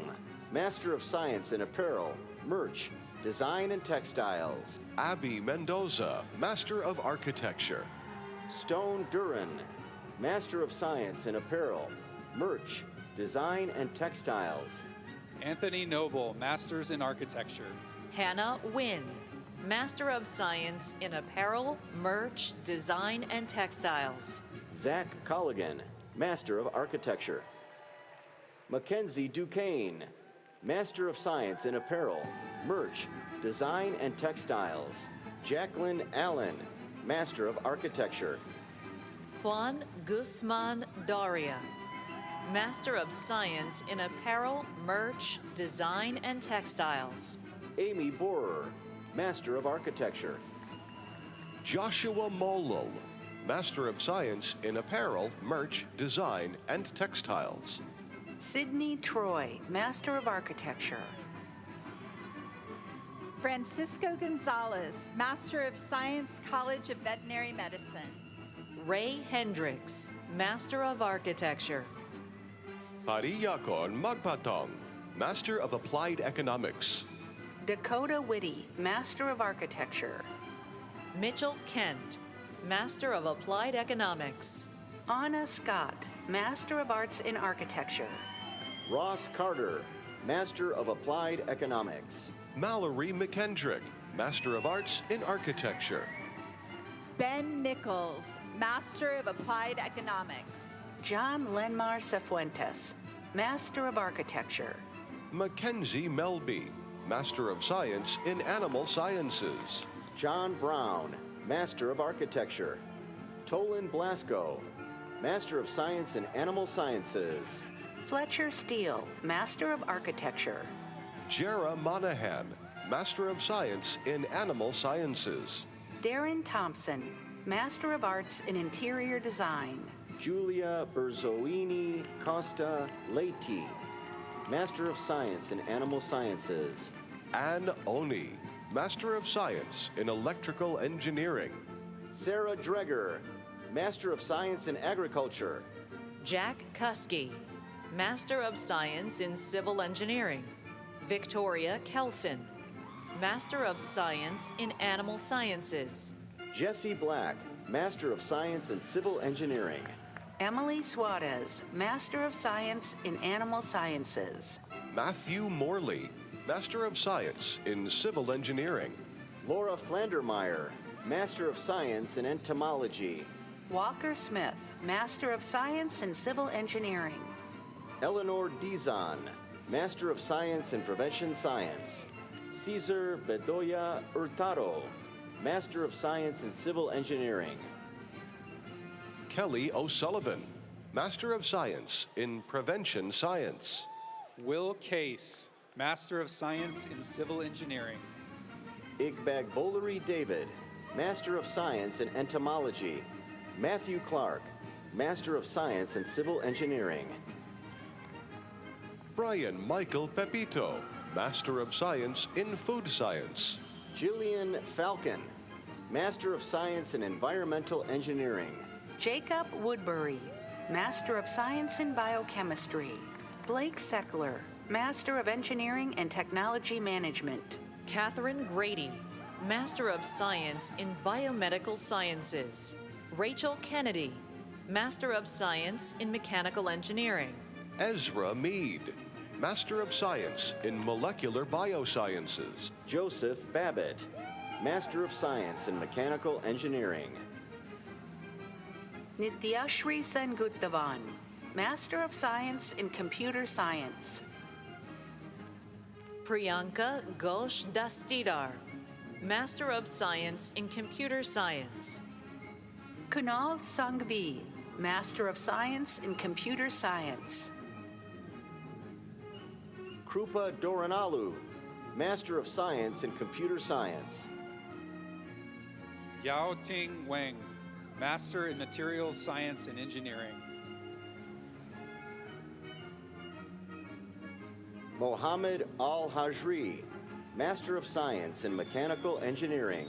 Master of Science in Apparel, Merch, Design and Textiles. Abby Mendoza, Master of Architecture. Stone Duran, Master of Science in Apparel, Merch, Design and Textiles. Anthony Noble, Masters in Architecture. Hannah Wynn, Master of Science in Apparel, Merch, Design, and Textiles. Zach Colligan, Master of Architecture. Mackenzie Duquesne, Master of Science in Apparel, Merch, Design, and Textiles. Jacqueline Allen, Master of Architecture. Juan Guzman Daria, Master of Science in Apparel, Merch, Design, and Textiles. Amy Borer, Master of Architecture. Joshua Molel, Master of Science in Apparel, Merch, Design, and Textiles. Sydney Troy, Master of Architecture. Francisco Gonzalez, Master of Science, College of Veterinary Medicine. Ray Hendricks, Master of Architecture. Pariyakon Magpatong, Master of Applied Economics. Dakota Whitty, Master of Architecture. Mitchell Kent, Master of Applied Economics. Anna Scott, Master of Arts in Architecture. Ross Carter, Master of Applied Economics. Mallory McKendrick, Master of Arts in Architecture. Ben Nichols, Master of Applied Economics. John Lenmar Cifuentes, Master of Architecture. Mackenzie Melby, Master of Science in Animal Sciences. John Brown, Master of Architecture. Tolan Blasco, Master of Science in Animal Sciences. Fletcher Steele, Master of Architecture. Jera Monahan, Master of Science in Animal Sciences. Darren Thompson, Master of Arts in Interior Design. Julia Berzoini Costa Leite, Master of Science in Animal Sciences. Anne Oni, Master of Science in Electrical Engineering. Sarah Dreger, Master of Science in Agriculture. Jack Kuski, Master of Science in Civil Engineering. Victoria Kelson, Master of Science in Animal Sciences. Jesse Black, Master of Science in Civil Engineering. Emily Suarez, Master of Science in Animal Sciences. Matthew Morley, Master of Science in Civil Engineering. Laura Flandermeyer, Master of Science in Entomology. Walker Smith, Master of Science in Civil Engineering. Eleanor Dizon, Master of Science in Prevention Science. Cesar Bedoya Hurtado, Master of Science in Civil Engineering. Kelly O'Sullivan, Master of Science in Prevention Science. Will Case, Master of Science in Civil Engineering. Igbagbolari David, Master of Science in Entomology. Matthew Clark, Master of Science in Civil Engineering. Brian Michael Pepito, Master of Science in Food Science. Jillian Falcon, Master of Science in Environmental Engineering. Jacob Woodbury, Master of Science in Biochemistry. Blake Seckler, Master of Engineering and Technology Management. Catherine Grady, Master of Science in Biomedical Sciences. Rachel Kennedy, Master of Science in Mechanical Engineering. Ezra Mead, Master of Science in Molecular Biosciences. Joseph Babbitt, Master of Science in Mechanical Engineering. Nityashri Senguptavan, Master of Science in Computer Science. Priyanka Ghosh Dastidar, Master of Science in Computer Science. Kunal Sanghvi, Master of Science in Computer Science. Krupa Doranalu, Master of Science in Computer Science. Yao Ting Wang, Master in Materials Science and Engineering. Mohammed Al-Hajri, Master of Science in Mechanical Engineering.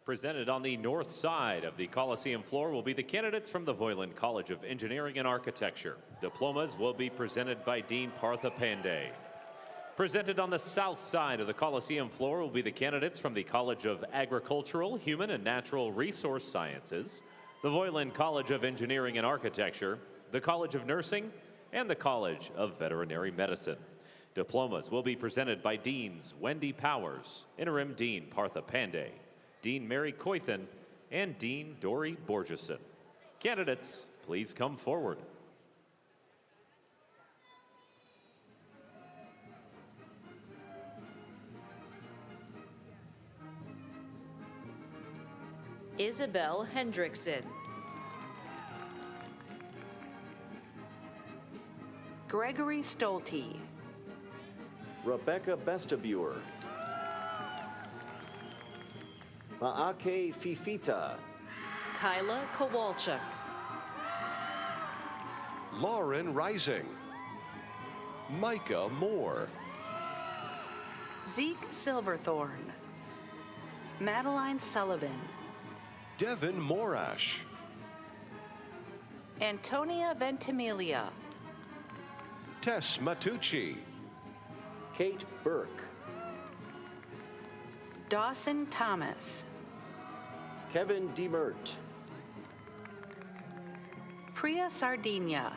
Presented on the north side of the Coliseum floor will be the candidates from the Voiland College of Engineering and Architecture. Diplomas will be presented by Dean Partha Pandey. Presented on the south side of the Coliseum floor will be the candidates from the College of Agricultural, Human, and Natural Resource Sciences, the Voiland College of Engineering and Architecture, the College of Nursing, and the College of Veterinary Medicine. Diplomas will be presented by Deans Wendy Powers, Interim Dean Partha Pandey, Dean Mary Coythan, and Dean Dory Borgeson. Candidates, please come forward. Isabel Hendrickson. Gregory Stolte. Rebecca Bestabuer. Maake Fifita. Kyla Kowalczyk. Lauren Rising. Micah Moore. Zeke Silverthorne. Madeline Sullivan. Devin Morash. Antonia Ventimiglia. Tess Matucci. Kate Burke. Dawson Thomas. Kevin Demert. Priya Sardinia.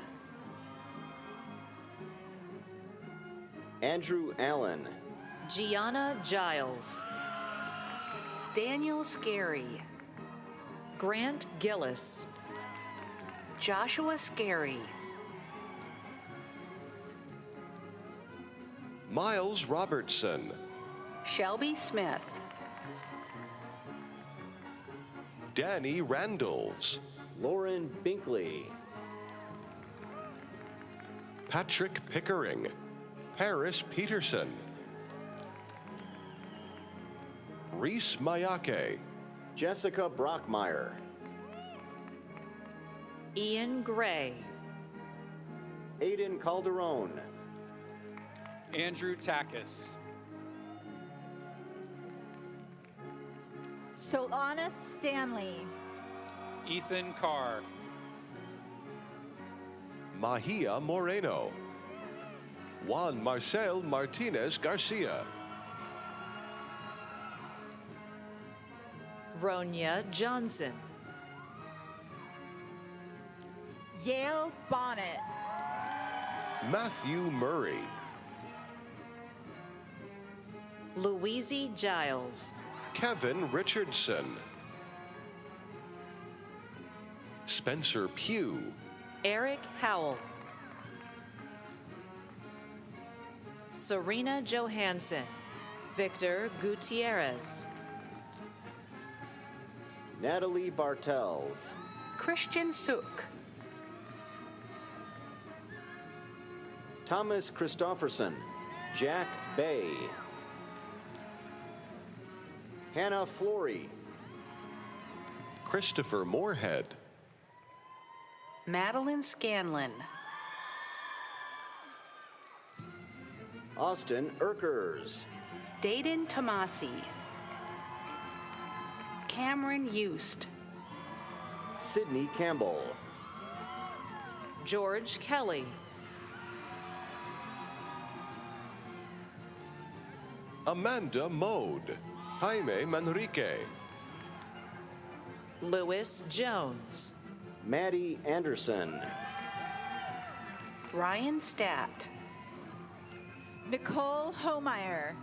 Andrew Allen. Gianna Giles. Daniel Scary. Grant Gillis. Joshua Scary. Miles Robertson. Shelby Smith. Danny Randalls. Lauren Binkley. Patrick Pickering. Paris Peterson. Reese Mayake. Jessica Brockmeyer. Ian Gray. Aiden Calderon. Andrew Takis. Solana Stanley. Ethan Carr. Mahia Moreno. Juan Marcel Martinez Garcia. Ronya Johnson. Yale Bonnet. Matthew Murray. Louise Giles. Kevin Richardson. Spencer Pugh. Eric Howell. Serena Johansson. Victor Gutierrez. Natalie Bartels. Christian Suk. Thomas Christofferson. Jack Bay. Hannah Flory. Christopher Moorhead. Madeline Scanlon. Austin Erkers. Dayton Tomasi. Cameron Eust. Sydney Campbell. George Kelly. Amanda Mode. Jaime Manrique. Lewis Jones. Maddie Anderson. Ryan Stat. Nicole Homeyer.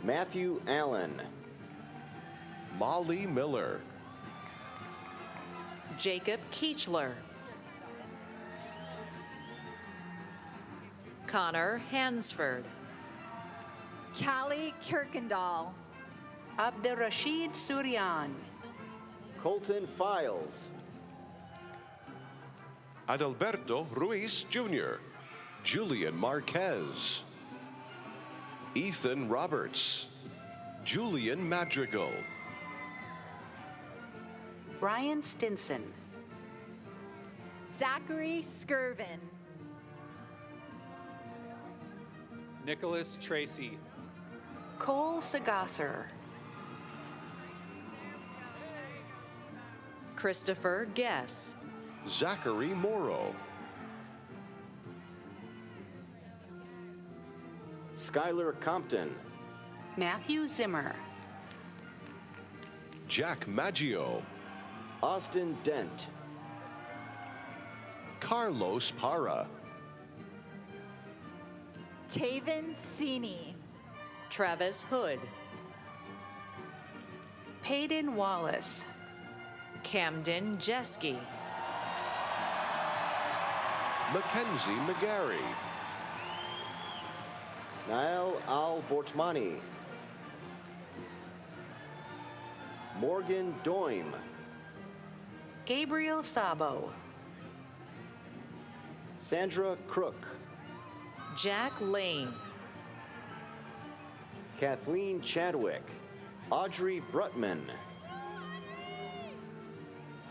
Matthew Allen. Molly Miller. Jacob Keechler. Connor Hansford. Callie Kirkendall. Abderrashid Suryan. Colton Files. Adalberto Ruiz Jr. Julian Marquez. Ethan Roberts. Julian Madrigal. Ryan Stinson. Zachary Skirvin. Nicholas Tracy. Cole Sagasser. Christopher Guess. Zachary Morrow. Skylar Compton. Matthew Zimmer. Jack Maggio. Austin Dent. Carlos Parra. Taven Sini. Travis Hood. Peyton Wallace. Camden Jeske. Mackenzie McGarry. Nael Al-Bortmani. Morgan Doime. Gabriel Sabo. Sandra Crook. Jack Lane. Kathleen Chadwick. Audrey Brutman.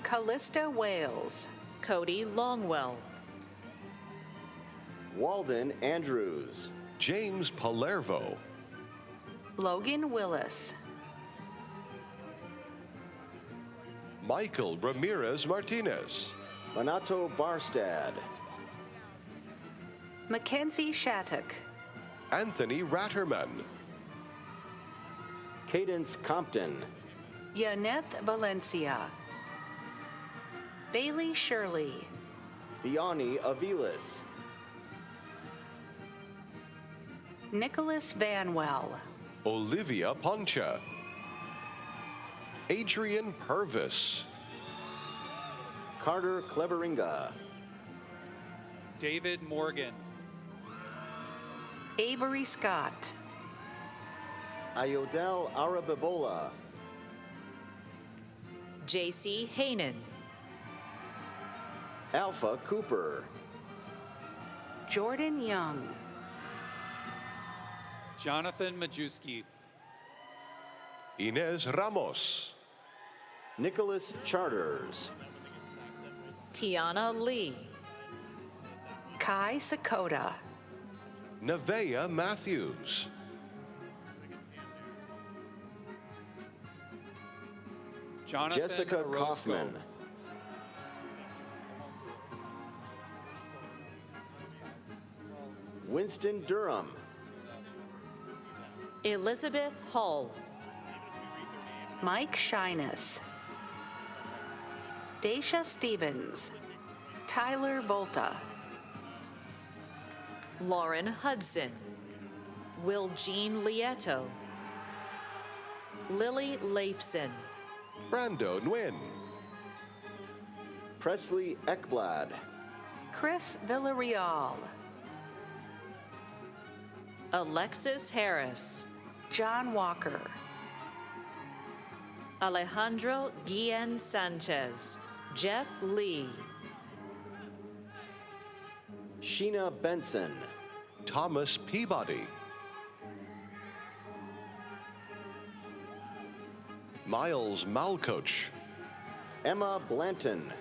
Callista Wales. Cody Longwell. Walden Andrews. James Palervo. Logan Willis. Michael Ramirez Martinez. Manato Barstad. Mackenzie Shattuck. Anthony Ratterman. Cadence Compton. Yaneth Valencia. Bailey Shirley. Vianney Aviles. Nicholas Vanwell. Olivia Poncha. Adrian Purvis. Carter Cleveringa. David Morgan. Avery Scott. Ayodel Arabibola. JC Hainan. Alpha Cooper. Jordan Young. Jonathan Majewski. Inez Ramos. Nicholas Charters. Tiana Lee. Kai Sakota. Nevaeh Matthews. Jonathan Jessica Orozco. Kaufman. Winston Durham. Elizabeth Hull. Mike Shyness. Daisha Stevens. Tyler Volta. Lauren Hudson. Will Jean Lieto. Lily Leifson. Brando Nguyen. Presley Ekblad. Chris Villarreal. Alexis Harris. John Walker. Alejandro Guillen Sanchez. Jeff Lee. Sheena Benson. Thomas Peabody. Miles Malcoach. Emma Blanton.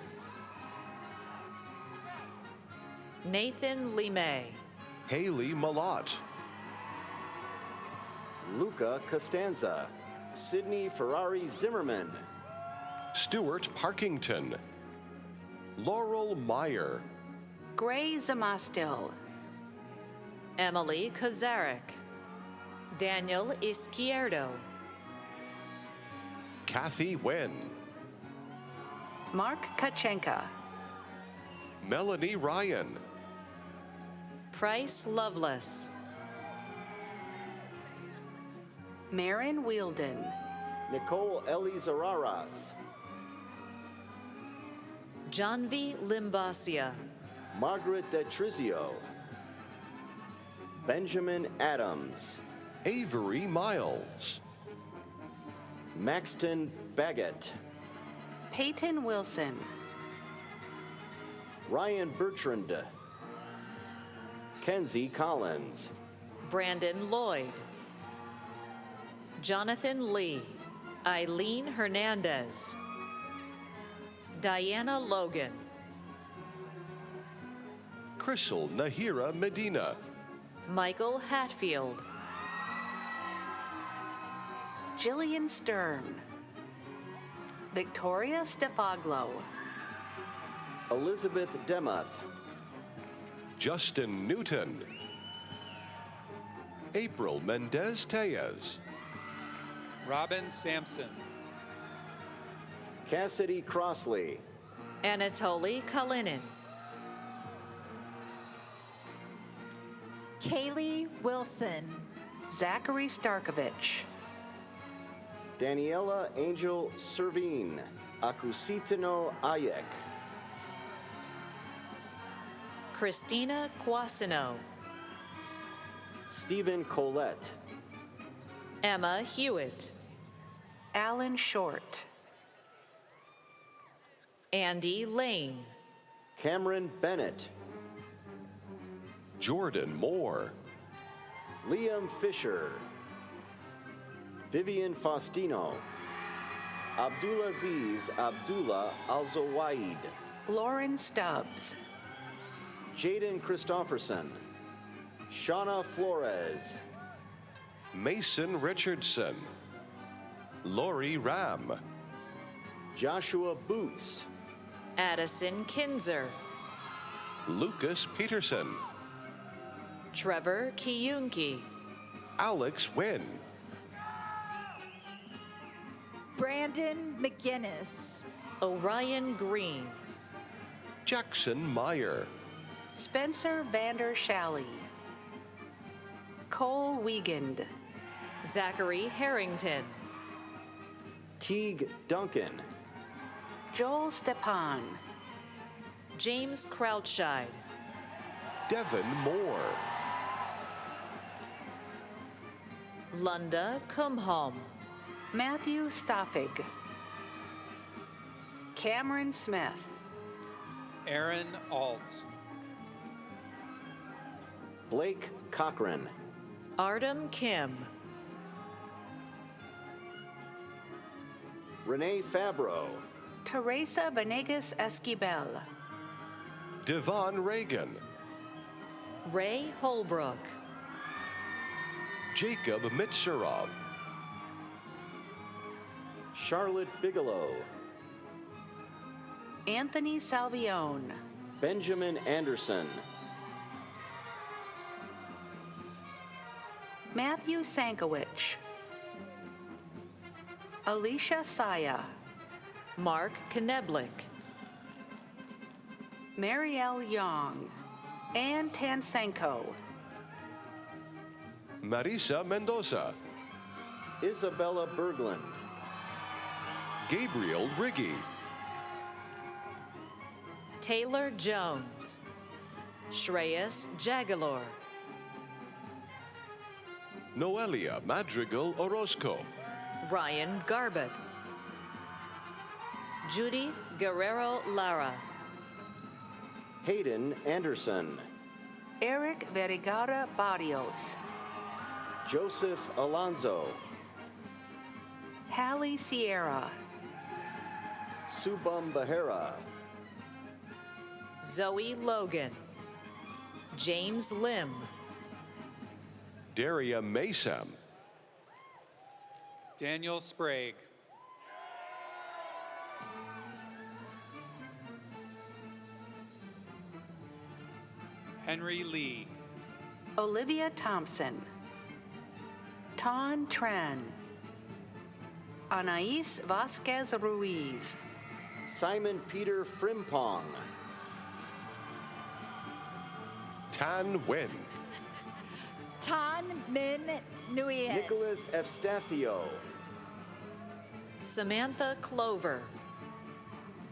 Nathan Limay. Haley Malott. Luca Costanza. Sydney Ferrari Zimmerman. Stuart Parkington. Laurel Meyer. Gray Zamastil. Emily Kozarek. Daniel Izquierdo. Kathy Wen. Mark Kachenka. Melanie Ryan. Price Lovelace. Marin Wielden. Nicole Elizararas. Janvi Limbasia. Margaret Detrizio. Benjamin Adams. Avery Miles. Maxton Baggett. Peyton Wilson. Ryan Bertrand. Kenzie Collins. Brandon Lloyd. Jonathan Lee. Eileen Hernandez. Diana Logan. Crystal Nahira Medina. Michael Hatfield. Jillian Stern. Victoria Stefaglo. Elizabeth Demuth. Justin Newton. April Mendez Tellez. Robin Sampson. Cassidy Crossley. Anatoly Kalinin. Kaylee Wilson. Zachary Starkovich. Daniela Angel Servine. Akusitino Ayek. Christina Quasino. Stephen Collette. Emma Hewitt. Alan Short. Andy Lane. Cameron Bennett. Jordan Moore. Liam Fisher. Vivian Faustino. Abdulaziz Abdullah Al-Zawaid. Lauren Stubbs. Jaden Christofferson, Shauna Flores, Mason Richardson, Lori Ram, Joshua Boots, Addison Kinzer, Lucas Peterson, Trevor Kiyunki, Alex Wynn, Brandon McGinnis, Orion Green, Jackson Meyer, Spencer Vander Shalley, Cole Wiegand, Zachary Harrington, Teague Duncan, Joel Stepan, James Crouchide, Devin Moore, Lunda Kumholm, Matthew Stoffig, Cameron Smith, Aaron Alt, Blake Cochran, Artem Kim, Renee Fabro, Teresa Venegas Esquivel, Devon Reagan, Ray Holbrook, Jacob Mitsurov, Charlotte Bigelow, Anthony Salvione, Benjamin Anderson, Matthew Sankowicz, Alicia Saya, Mark Kneblik, Marielle Young, Ann Tansenko, Marisa Mendoza, Isabella Berglund, Gabriel Riggy, Taylor Jones, Shreyas Jagalor, Noelia Madrigal Orozco, Ryan Garbett, Judith Guerrero Lara, Hayden Anderson, Eric Vergara Barrios, Joseph Alonzo, Hallie Sierra, Subham Behera, Zoe Logan, James Lim, Daria Masam, Daniel Sprague, Henry Lee, Olivia Thompson, Ton Tran, Anais Vasquez Ruiz, Simon Peter Frimpong, Tan Nguyen, Tan Min Nguyen, Nicholas Evstathio, Samantha Clover,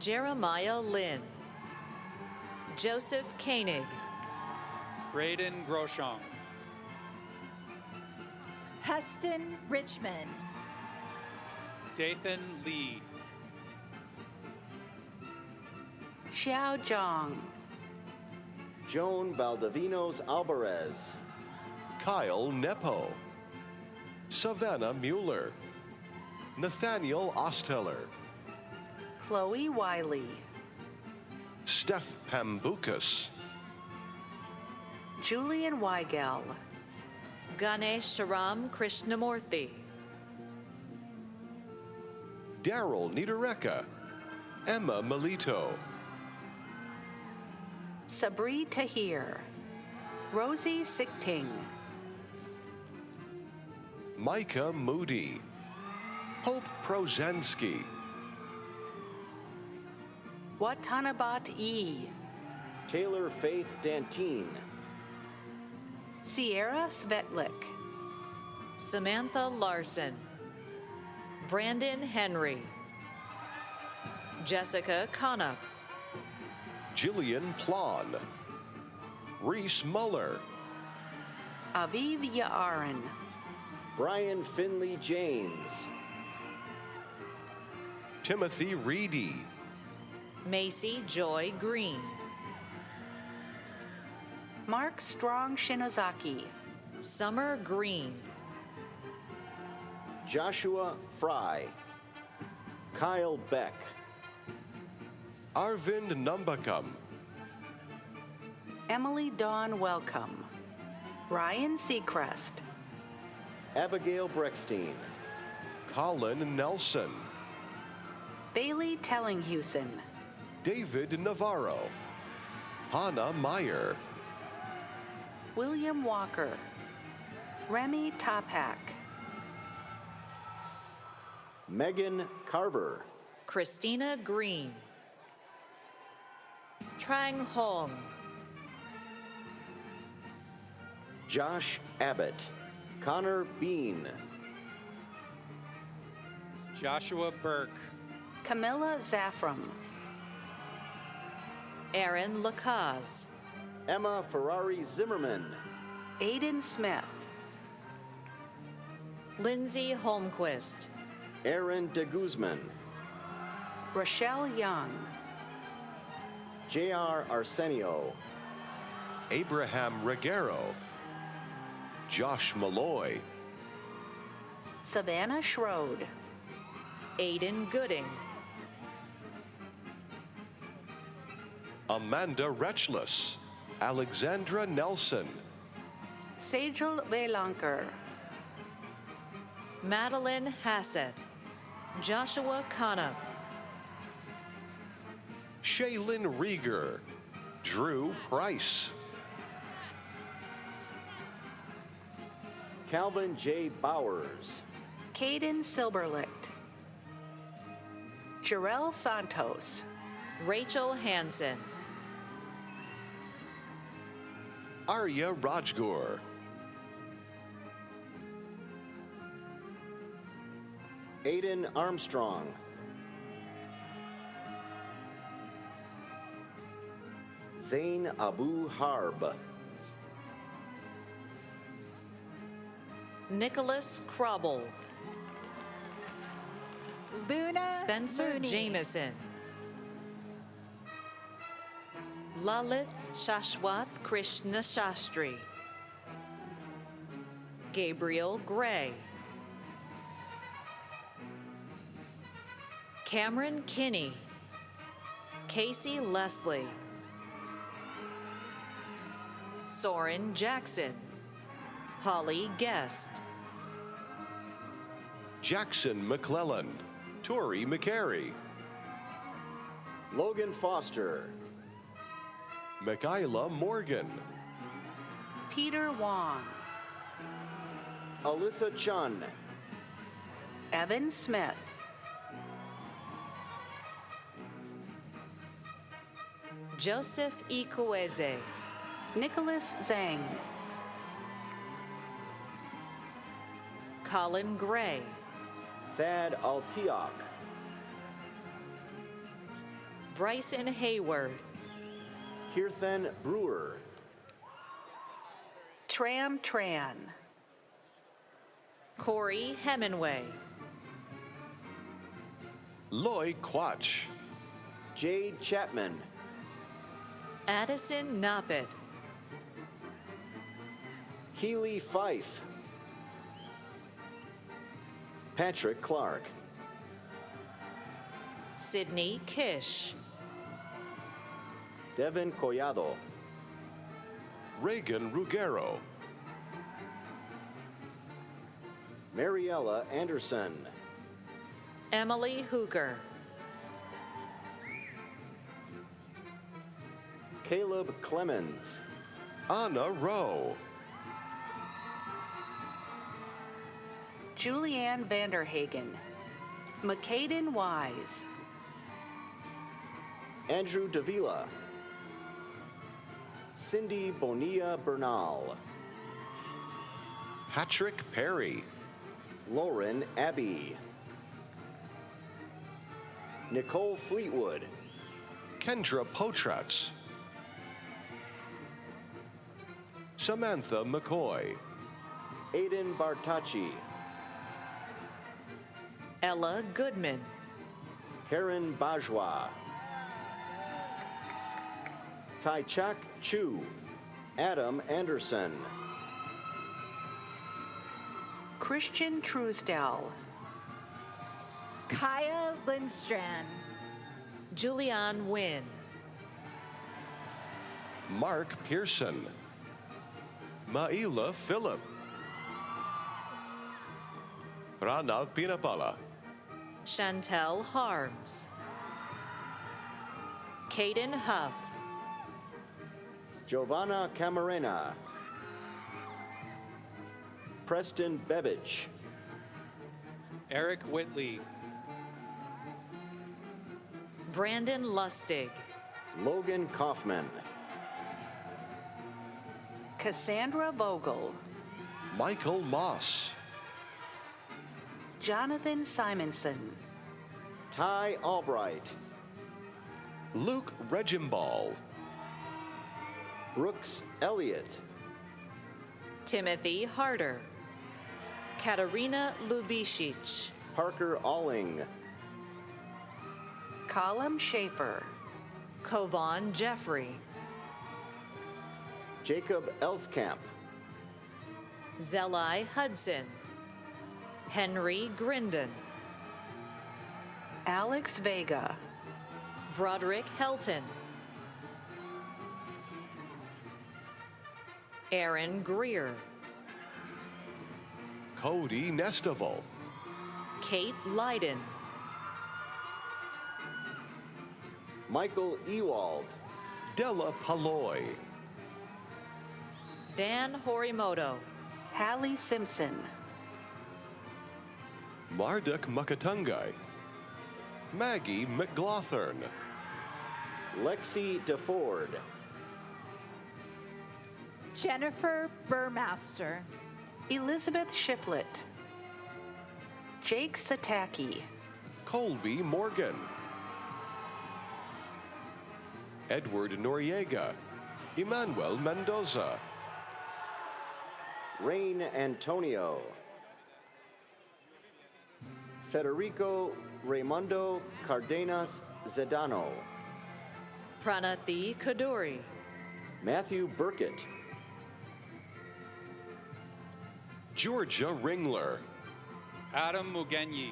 Jeremiah Lynn, Joseph Koenig, Braden Groshong, Heston Richmond, Dathan Lee, Xiao Zhang, Joan Valdivinos Alvarez, Kyle Nepo, Savannah Mueller, Nathaniel Osteller, Chloe Wiley, Steph Pambukas, Julian Weigel, Ganesh Sharam Krishnamurthy, Daryl Niedereka, Emma Melito, Sabri Tahir, Rosie Sichting, Micah Moody, Hope Prozensky, Watanabat E, Taylor Faith Dantine, Sierra Svetlik, Samantha Larson, Brandon Henry, Jessica Connup, Jillian Plon, Reese Muller, Aviv Yaarin, Brian Finley James, Timothy Reedy, Macy Joy Green, Mark Strong Shinozaki, Summer Green, Joshua Fry, Kyle Beck, Arvind Numbakam, Emily Dawn Welcome, Ryan Seacrest, Abigail Breckstein, Colin Nelson, Bailey Tellinghusen, David Navarro, Hannah Meyer, William Walker, Remy Topak, Megan Carver, Christina Green, Trang Hong, Josh Abbott, Connor Bean, Joshua Burke, Camilla Zaffram, Aaron Lacaze, Emma Ferrari Zimmerman, Aiden Smith, Lindsay Holmquist, Aaron de Guzman, Rochelle Young, J.R. Arsenio, Abraham Reguero, Josh Malloy, Savannah Schroed, Aiden Gooding, Amanda Retchless, Alexandra Nelson, Sejal Velanker, Madeline Hassett, Joshua Khanna, Shaylin Rieger, Drew Price, Calvin J. Bowers, Caden Silberlicht, Jarrell Santos, Rachel Hansen, Arya Rajgur, Aiden Armstrong, Zain Abu Harb, Nicholas Krobel, Luna Spencer Mooney. Jameson, Lalit Shashwat Krishna Shastri, Gabriel Gray, Cameron Kinney, Casey Leslie, Soren Jackson, Holly Guest, Jackson McClellan, Tori McCary, Logan Foster, Michaela Morgan, Peter Wong, Alyssa Chun, Evan Smith, Joseph Ikweze, Nicholas Zhang, Colin Gray, Thad Altiok, Bryson Hayworth, Kirthan Brewer, Tram Tran, Corey Hemingway, Loy Quach, Jade Chapman, Addison Noppet, Keely Fife, Patrick Clark, Sydney Kish, Devin Collado, Reagan Ruggiero, Mariella Anderson, Emily Hooger, Caleb Clemens, Anna Rowe, Julianne Vanderhagen, McCaden Wise, Andrew Davila, Cindy Bonilla Bernal, Patrick Perry, Lauren Abbey, Nicole Fleetwood, Kendra Potratz, Samantha McCoy, Aiden Bartacci, Ella Goodman, Karen Bajwa, Taichak Chu, Adam Anderson, Christian Truesdell, Kaya Lindstrand, Julianne Wynn, Mark Pearson. Maila Phillip. Pranav Pinapala. Chantel Harms. Caden Huff. Giovanna Camarena. Preston Bebbage. Eric Whitley. Brandon Lustig. Logan Kaufman. Cassandra Vogel. Michael Moss. Jonathan Simonson. Ty Albright. Luke Regimball. Brooks Elliott. Timothy Harder. Katarina Lubicic. Parker Alling. Colum Schaefer. Kovan Jeffrey. Jacob Elskamp. Zelai Hudson. Henry Grindon. Alex Vega. Broderick Helton. Aaron Greer. Cody Nestival. Kate Leiden. Michael Ewald. Della Paloy. Dan Horimoto. Hallie Simpson. Marduk Makatungai. Maggie McGlothern. Lexi DeFord. Jennifer Burmaster. Elizabeth Shiflett. Jake Sataki. Colby Morgan. Edward Noriega. Emmanuel Mendoza. Rain Antonio. Federico Raimundo Cardenas Zedano. Pranati Kaduri. Matthew Burkett. Georgia Ringler. Adam Mugenyi.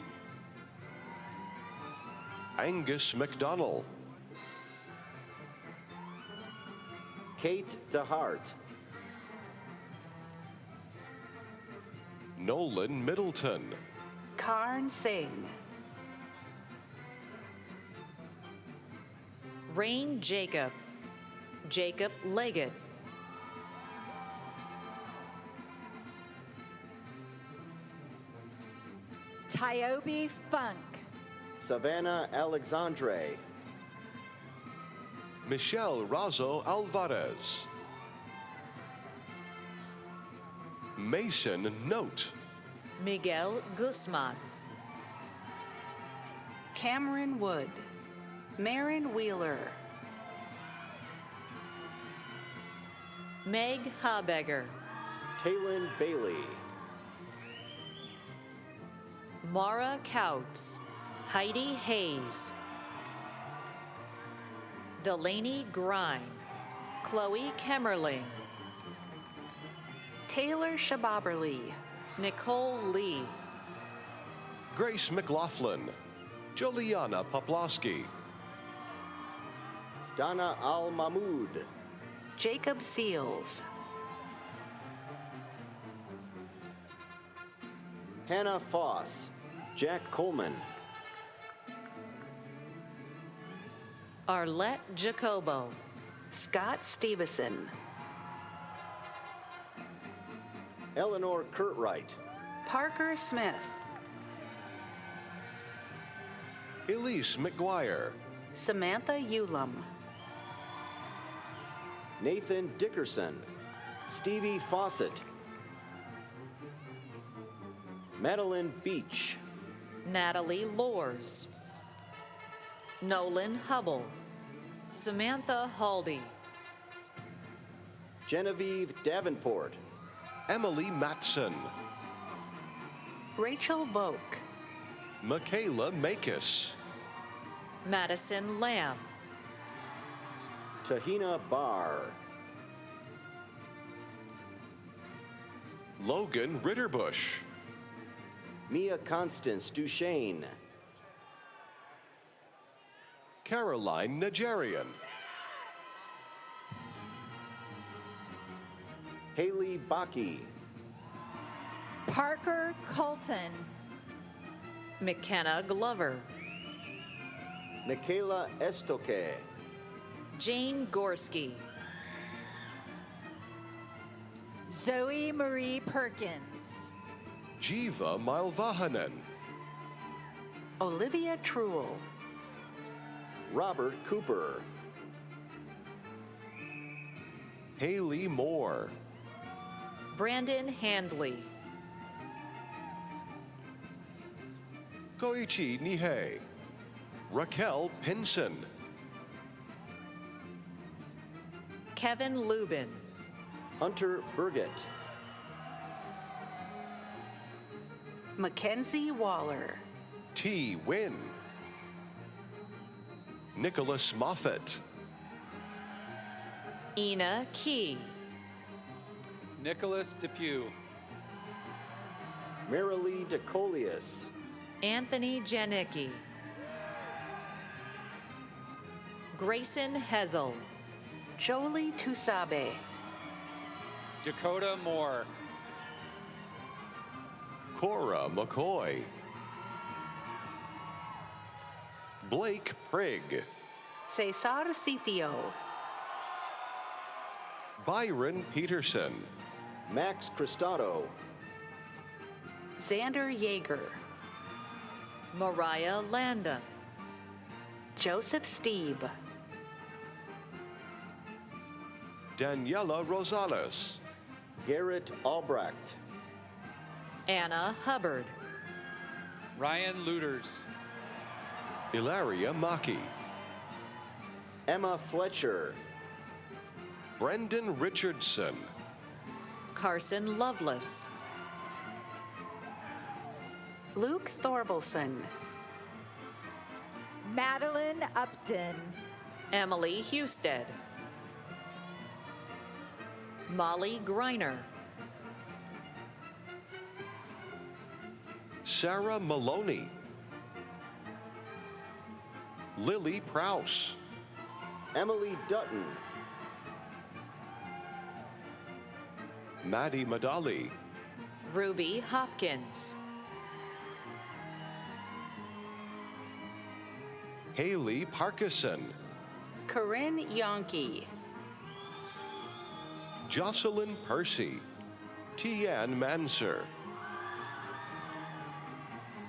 Angus McDonnell. Kate DeHart. Nolan Middleton. Karn Singh. Rain Jacob. Jacob Leggett. Tyobi Funk. Savannah Alexandre. Michelle Razo Alvarez. Mason Note. Miguel Guzman. Cameron Wood. Marin Wheeler. Meg Habegger. Taylin Bailey. Mara Couts. Heidi Hayes. Delaney Grime. Chloe Kemmerling. Taylor Shababerly. Nicole Lee. Grace McLaughlin. Juliana Poplowski. Donna Al Mahmood. Jacob Seals. Hannah Foss. Jack Coleman. Arlette Jacobo. Scott Stevenson. Eleanor Curtright. Parker Smith. Elise McGuire. Samantha Ulam. Nathan Dickerson. Stevie Fawcett. Madeline Beach. Natalie Lors. Nolan Hubble. Samantha Haldy. Genevieve Davenport. Emily Matson. Rachel Volk. Michaela Makis. Madison Lamb. Tahina Barr. Logan Ritterbush. Mia Constance Duchesne. Caroline Nigerian. Haley Baki. Parker Colton. McKenna Glover. Michaela Estoque. Jane Gorski. Zoe Marie Perkins. Jiva Malvahanen. Olivia Truel. Robert Cooper. Haley Moore. Brandon Handley. Koichi Nihei. Raquel Pinson. Kevin Lubin. Hunter Burgett. Mackenzie Waller. T. Wynn. Nicholas Moffett. Ina Key. Nicholas Depew. Marilee DeColius. Anthony Janicki. Grayson Hezel. Jolie Tusabe. Dakota Moore. Cora McCoy. Blake Prigg. Cesar Sitio. Byron Peterson. Max Cristado. Xander Yeager. Mariah Landa. Joseph Steeb. Daniela Rosales. Garrett Albrecht. Anna Hubbard. Ryan Luters. Ilaria Maki. Emma Fletcher. Brendan Richardson. Carson Lovelace. Luke Thorbalson. Madeline Upton. Emily Husted. Molly Greiner. Sarah Maloney. Lily Prouse. Emily Dutton. Maddie Madali. Ruby Hopkins. Haley Parkinson. Corinne Yonke. Jocelyn Percy. Tian Manser.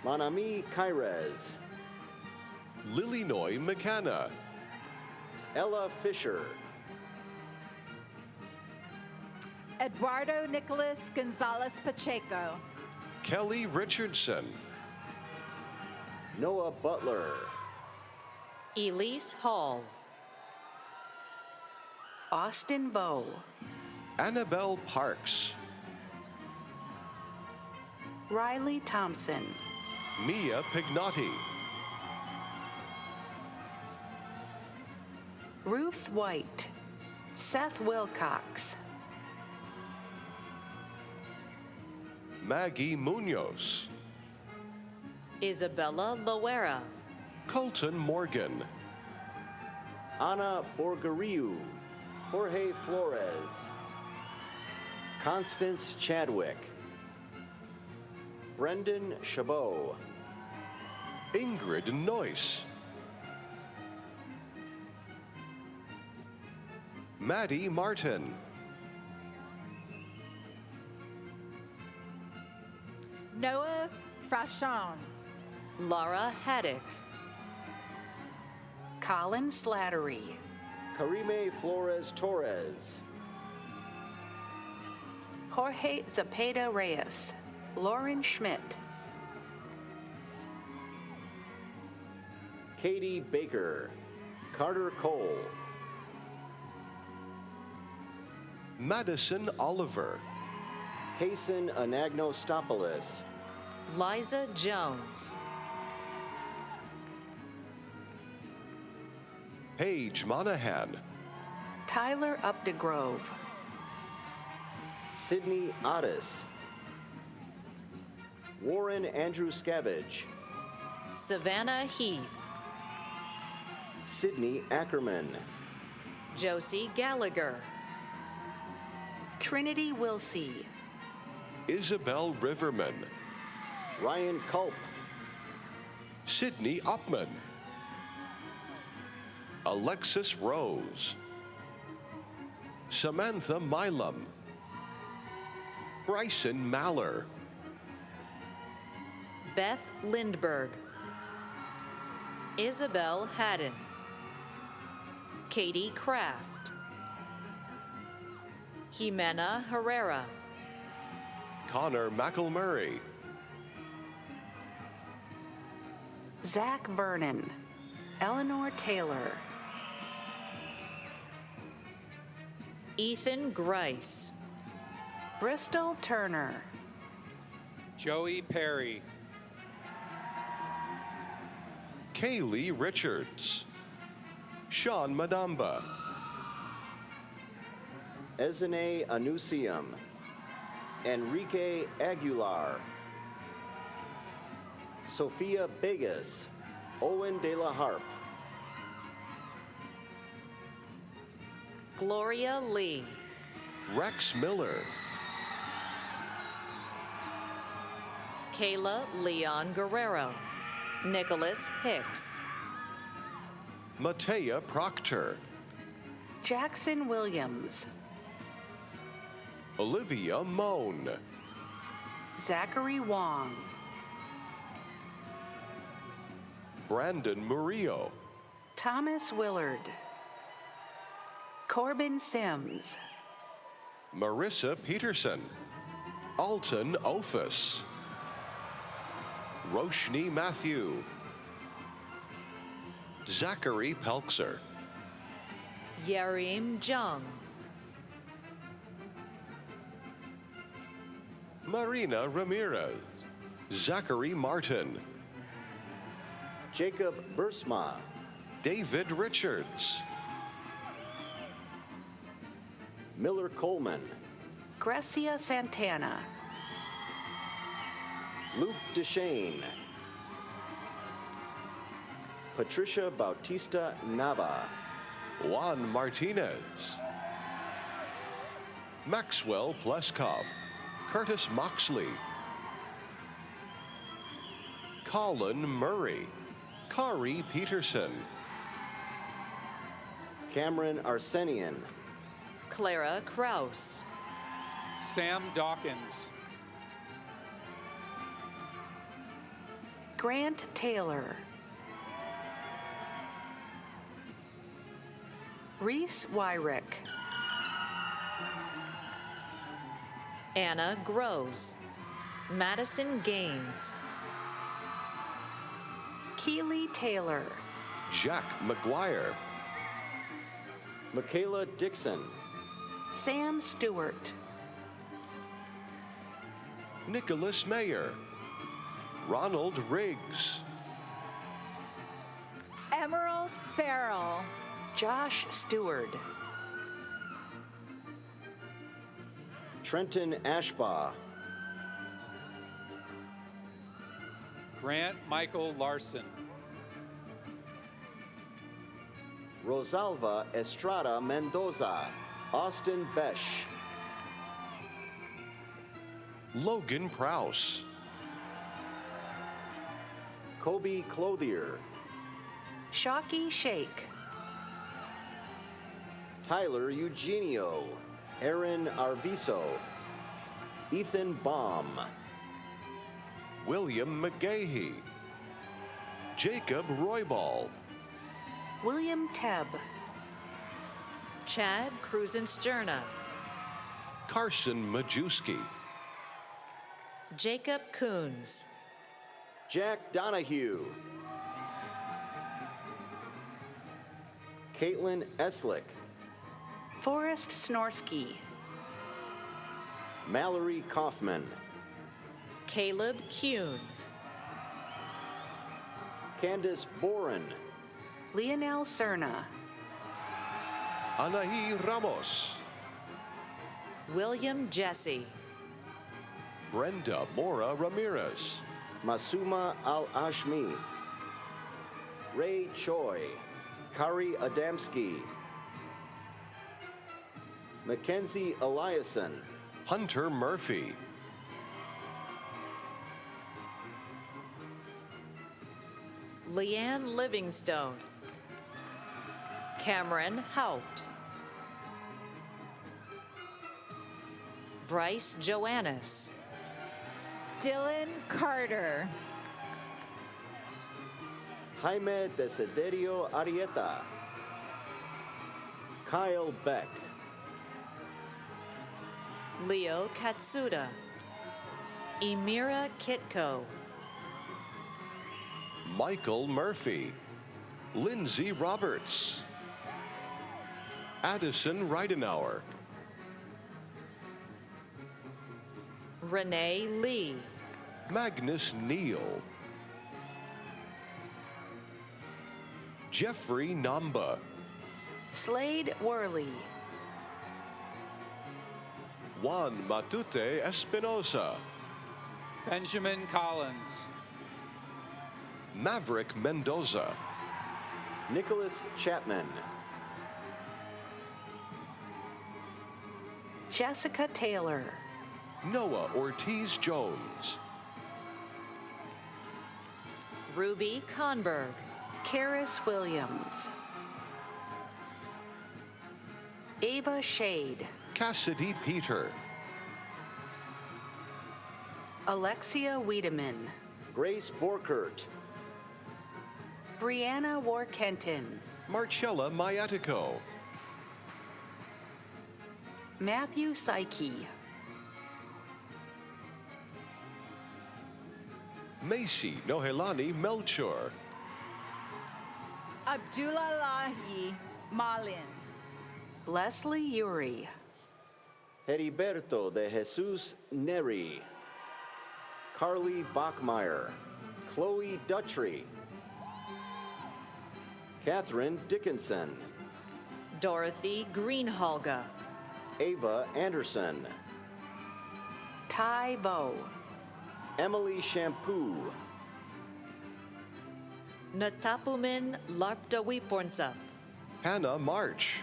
Manami Kairez. Lilinoy McKenna. Ella Fisher. Eduardo Nicholas Gonzalez Pacheco. Kelly Richardson. Noah Butler. Elise Hall. Austin Bowe. Annabelle Parks. Riley Thompson. Mia Pignotti. Ruth White. Seth Wilcox. Maggie Munoz. Isabella Loera. Colton Morgan. Ana Borgariu. Jorge Flores. Constance Chadwick. Brendan Chabot. Ingrid Noyce. Maddie Martin. Noah Frachon. Laura Haddock. Colin Slattery. Karime Flores Torres. Jorge Zapata Reyes. Lauren Schmidt. Katie Baker. Carter Cole. Madison Oliver. Kason Anagnostopoulos. Liza Jones. Paige Monahan. Tyler Updegrove. Sydney Otis. Warren Andrew Scavage. Savannah Heath. Sydney Ackerman. Josie Gallagher. Trinity Wilsey. Isabel Riverman. Ryan Culp. Sydney Upman. Alexis Rose. Samantha Milam. Bryson Maller. Beth Lindberg. Isabel Haddon. Katie Kraft. Jimena Herrera. Connor McElmurray. Zach Vernon. Eleanor Taylor. Ethan Grice. Bristol Turner. Joey Perry. Kaylee Richards. Sean Madamba. Ezene Anusium. Enrique Aguilar. Sofia Vegas. Owen De La Harp. Gloria Lee. Rex Miller. Kayla Leon Guerrero. Nicholas Hicks. Matea Proctor. Jackson Williams. Olivia Moan. Zachary Wong. Brandon Murillo. Thomas Willard. Corbin Sims. Marissa Peterson. Alton Ophis. Roshni Matthew. Zachary Pelkser. Yarim Jung. Marina Ramirez. Zachary Martin. Jacob Bursma. David Richards. Miller Coleman. Grecia Santana. Luke Deshane. Patricia Bautista Nava. Juan Martinez. Maxwell Pleskov. Curtis Moxley. Colin Murray. Kari Peterson. Cameron Arsenian. Clara Kraus. Sam Dawkins. Grant Taylor. Reese Wyrick. Anna Groves. Madison Gaines. Keely Taylor. Jack McGuire. Michaela Dixon. Sam Stewart. Nicholas Mayer. Ronald Riggs. Emerald Farrell. Josh Stewart. Trenton Ashbaugh. Grant Michael Larson. Rosalva Estrada Mendoza. Austin Besh. Logan Prouse. Kobe Clothier. Shockey Shake. Tyler Eugenio. Aaron Arviso. Ethan Baum. William McGahee. Jacob Roybal. William Tebb. Chad Kruzensterna. Carson Majewski. Jacob Coons. Jack Donahue. Caitlin Eslick. Forrest Snorsky. Mallory Kaufman. Caleb Kuhn. Candace Boren. Leonel Cerna. Anahi Ramos. William Jesse. Brenda Mora Ramirez. Masuma Al-Ashmi. Ray Choi. Kari Adamski. Mackenzie Eliason, Hunter Murphy, Leanne Livingstone, Cameron Haupt, Bryce Joannis, Dylan Carter. Jaime Desiderio Arieta, Kyle Beck, Leo Katsuda, Emira Kitko, Michael Murphy, Lindsay Roberts, Addison Reidenauer, Renee Lee, Magnus Neal, Jeffrey Namba, Slade Worley, Juan Matute Espinosa, Benjamin Collins, Maverick Mendoza, Nicholas Chapman, Jessica Taylor, Noah Ortiz Jones, Ruby Conberg, Karis Williams, Ava Shade, Cassidy Peter, Alexia Wiedemann, Grace Borkert, Brianna Warkenton, Marcella Mayatico, Matthew Psyche, Macy Nohelani Melchor, Abdullahi Malin. Leslie Uri, Heriberto de Jesus Neri, Carly Bachmeyer, Chloe Dutry, Catherine Dickinson, Dorothy Greenhalga, Ava Anderson, Ty Vo, Emily Shampoo, Natapumin Larptawipornsa, Hannah March,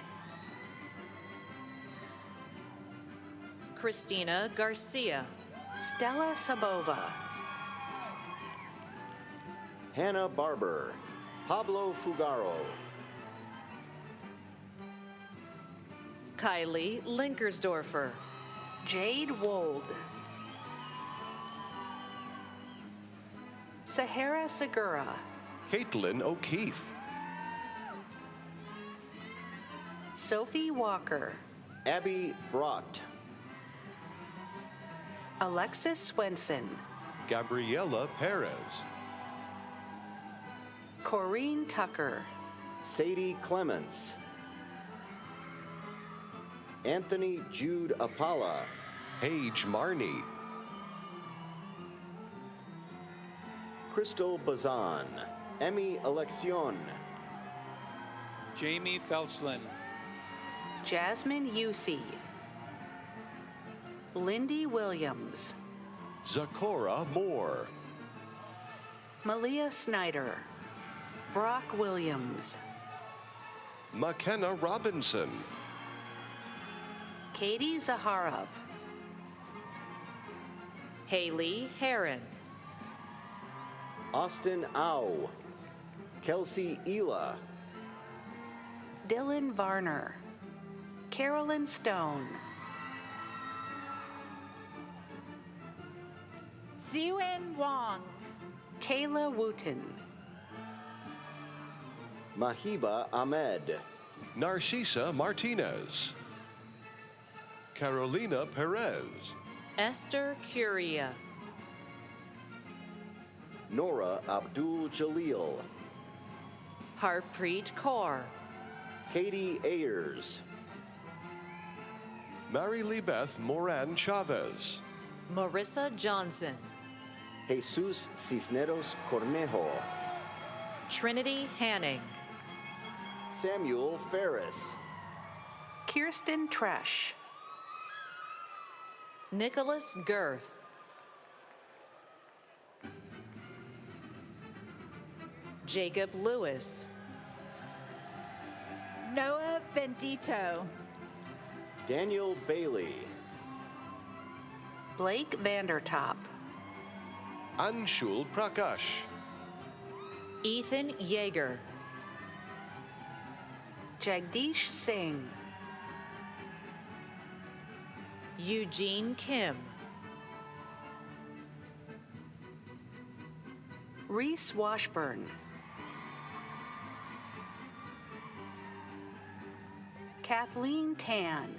Christina Garcia, Stella Sabova, Hannah Barber, Pablo Fugaro, Kylie Linkersdorfer, Jade Wold, Sahara Segura, Caitlin O'Keefe, Sophie Walker, Abby Brott, Alexis Swenson, Gabriela Perez, Corrine Tucker, Sadie Clements, Anthony Jude Apala, Paige Marney, Crystal Bazan, Emmy Alexion, Jamie Felchlin, Jasmine Yusi, Lindy Williams, Zakora Moore, Malia Snyder, Brock Williams, McKenna Robinson, Katie Zaharov, Haley Heron, Austin Au, Kelsey Ela, Dylan Varner, Carolyn Stone, Ziwen Wong, Kayla Wooten, Mahiba Ahmed, Narcisa Martinez, Carolina Perez, Esther Curia, Nora Abdul Jalil, Harpreet Kaur, Katie Ayers, Mary Lee Beth Moran Chavez, Marissa Johnson, Jesus Cisneros Cornejo, Trinity Hanning, Samuel Ferris, Kirsten Tresh, Nicholas Girth, Jacob Lewis, Noah Bendito, Daniel Bailey. Blake Vandertop. Anshul Prakash. Ethan Yeager. Jagdish Singh. Eugene Kim. Reese Washburn. Kathleen Tan.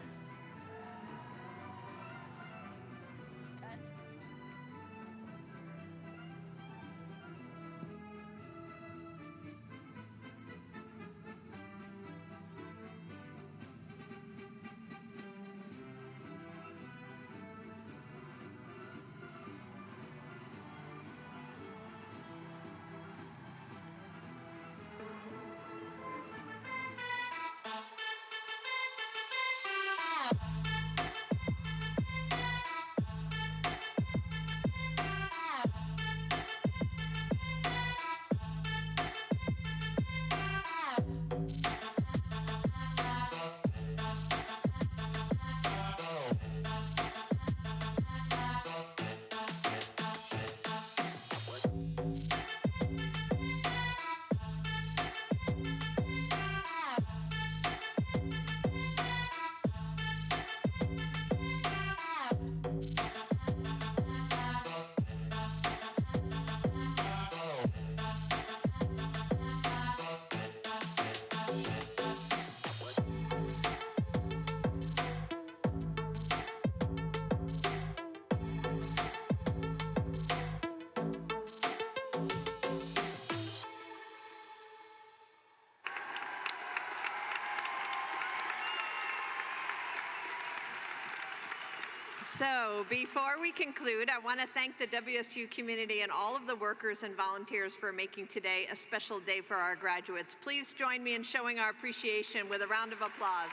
So before we conclude, I want to thank the WSU community and all of the workers and volunteers for making today a special day for our graduates. Please join me in showing our appreciation with a round of applause.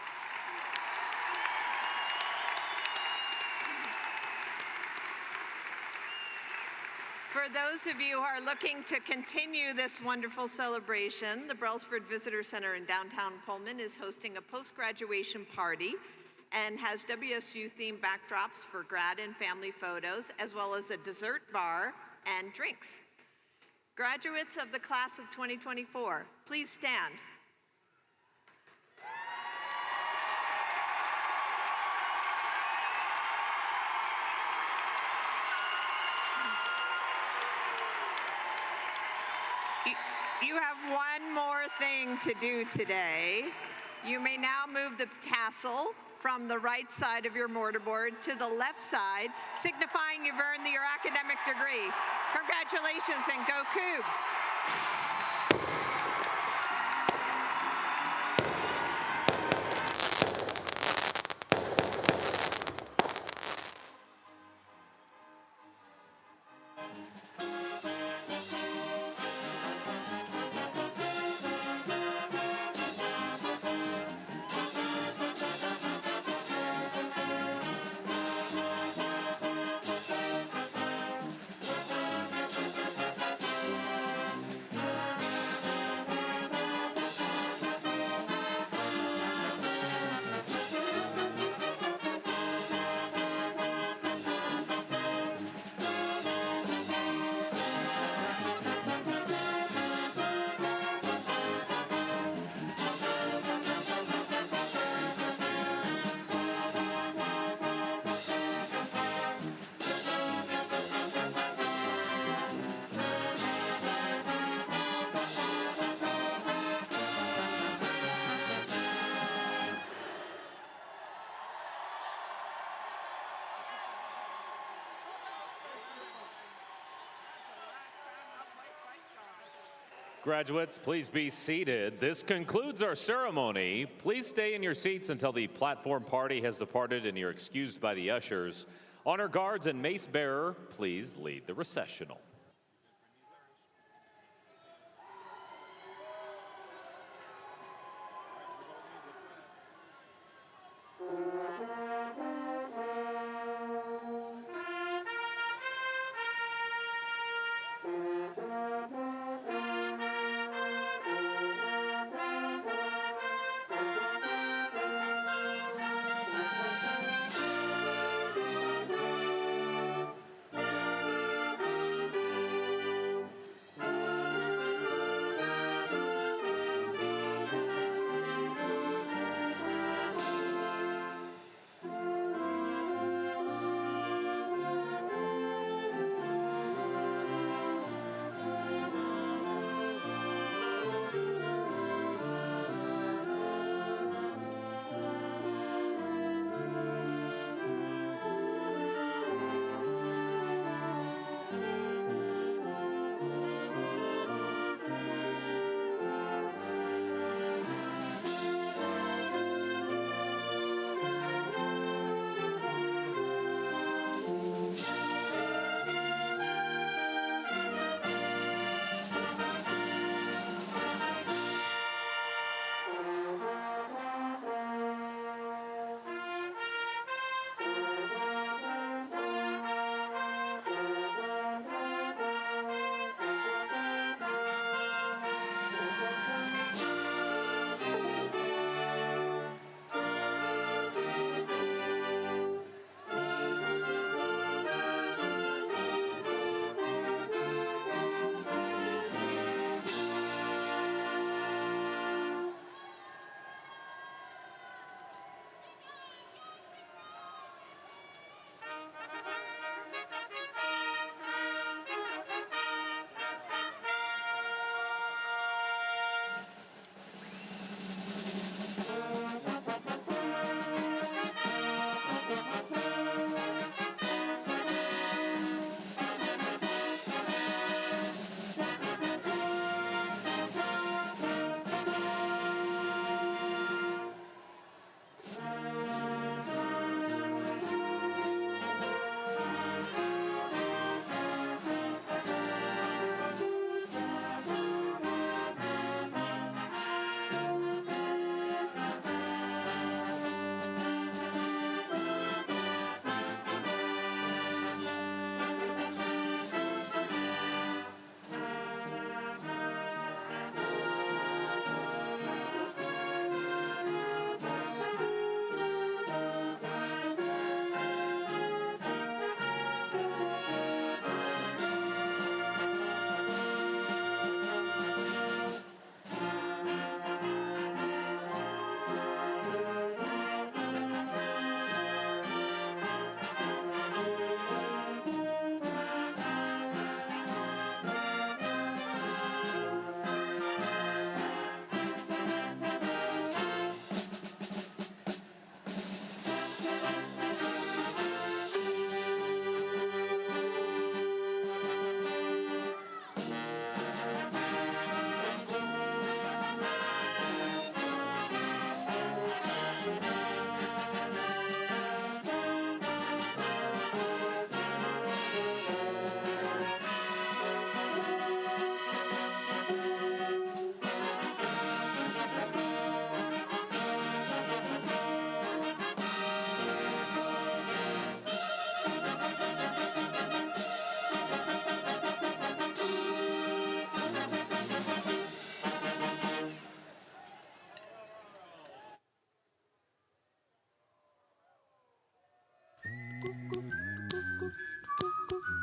For those of you who are looking to continue this wonderful celebration, the Brailsford Visitor Center in downtown Pullman is hosting a post-graduation party and has WSU-themed backdrops for grad and family photos, as well as a dessert bar and drinks. Graduates of the class of 2024, please stand. You have one more thing to do today. You may now move the tassel from the right side of your mortarboard to the left side, signifying you've earned your academic degree. Congratulations and go Cougs! Graduates, please be seated. This concludes our ceremony. Please stay in your seats until the platform party has departed and you're excused by the ushers. Honor guards and mace bearer, please lead the recessional.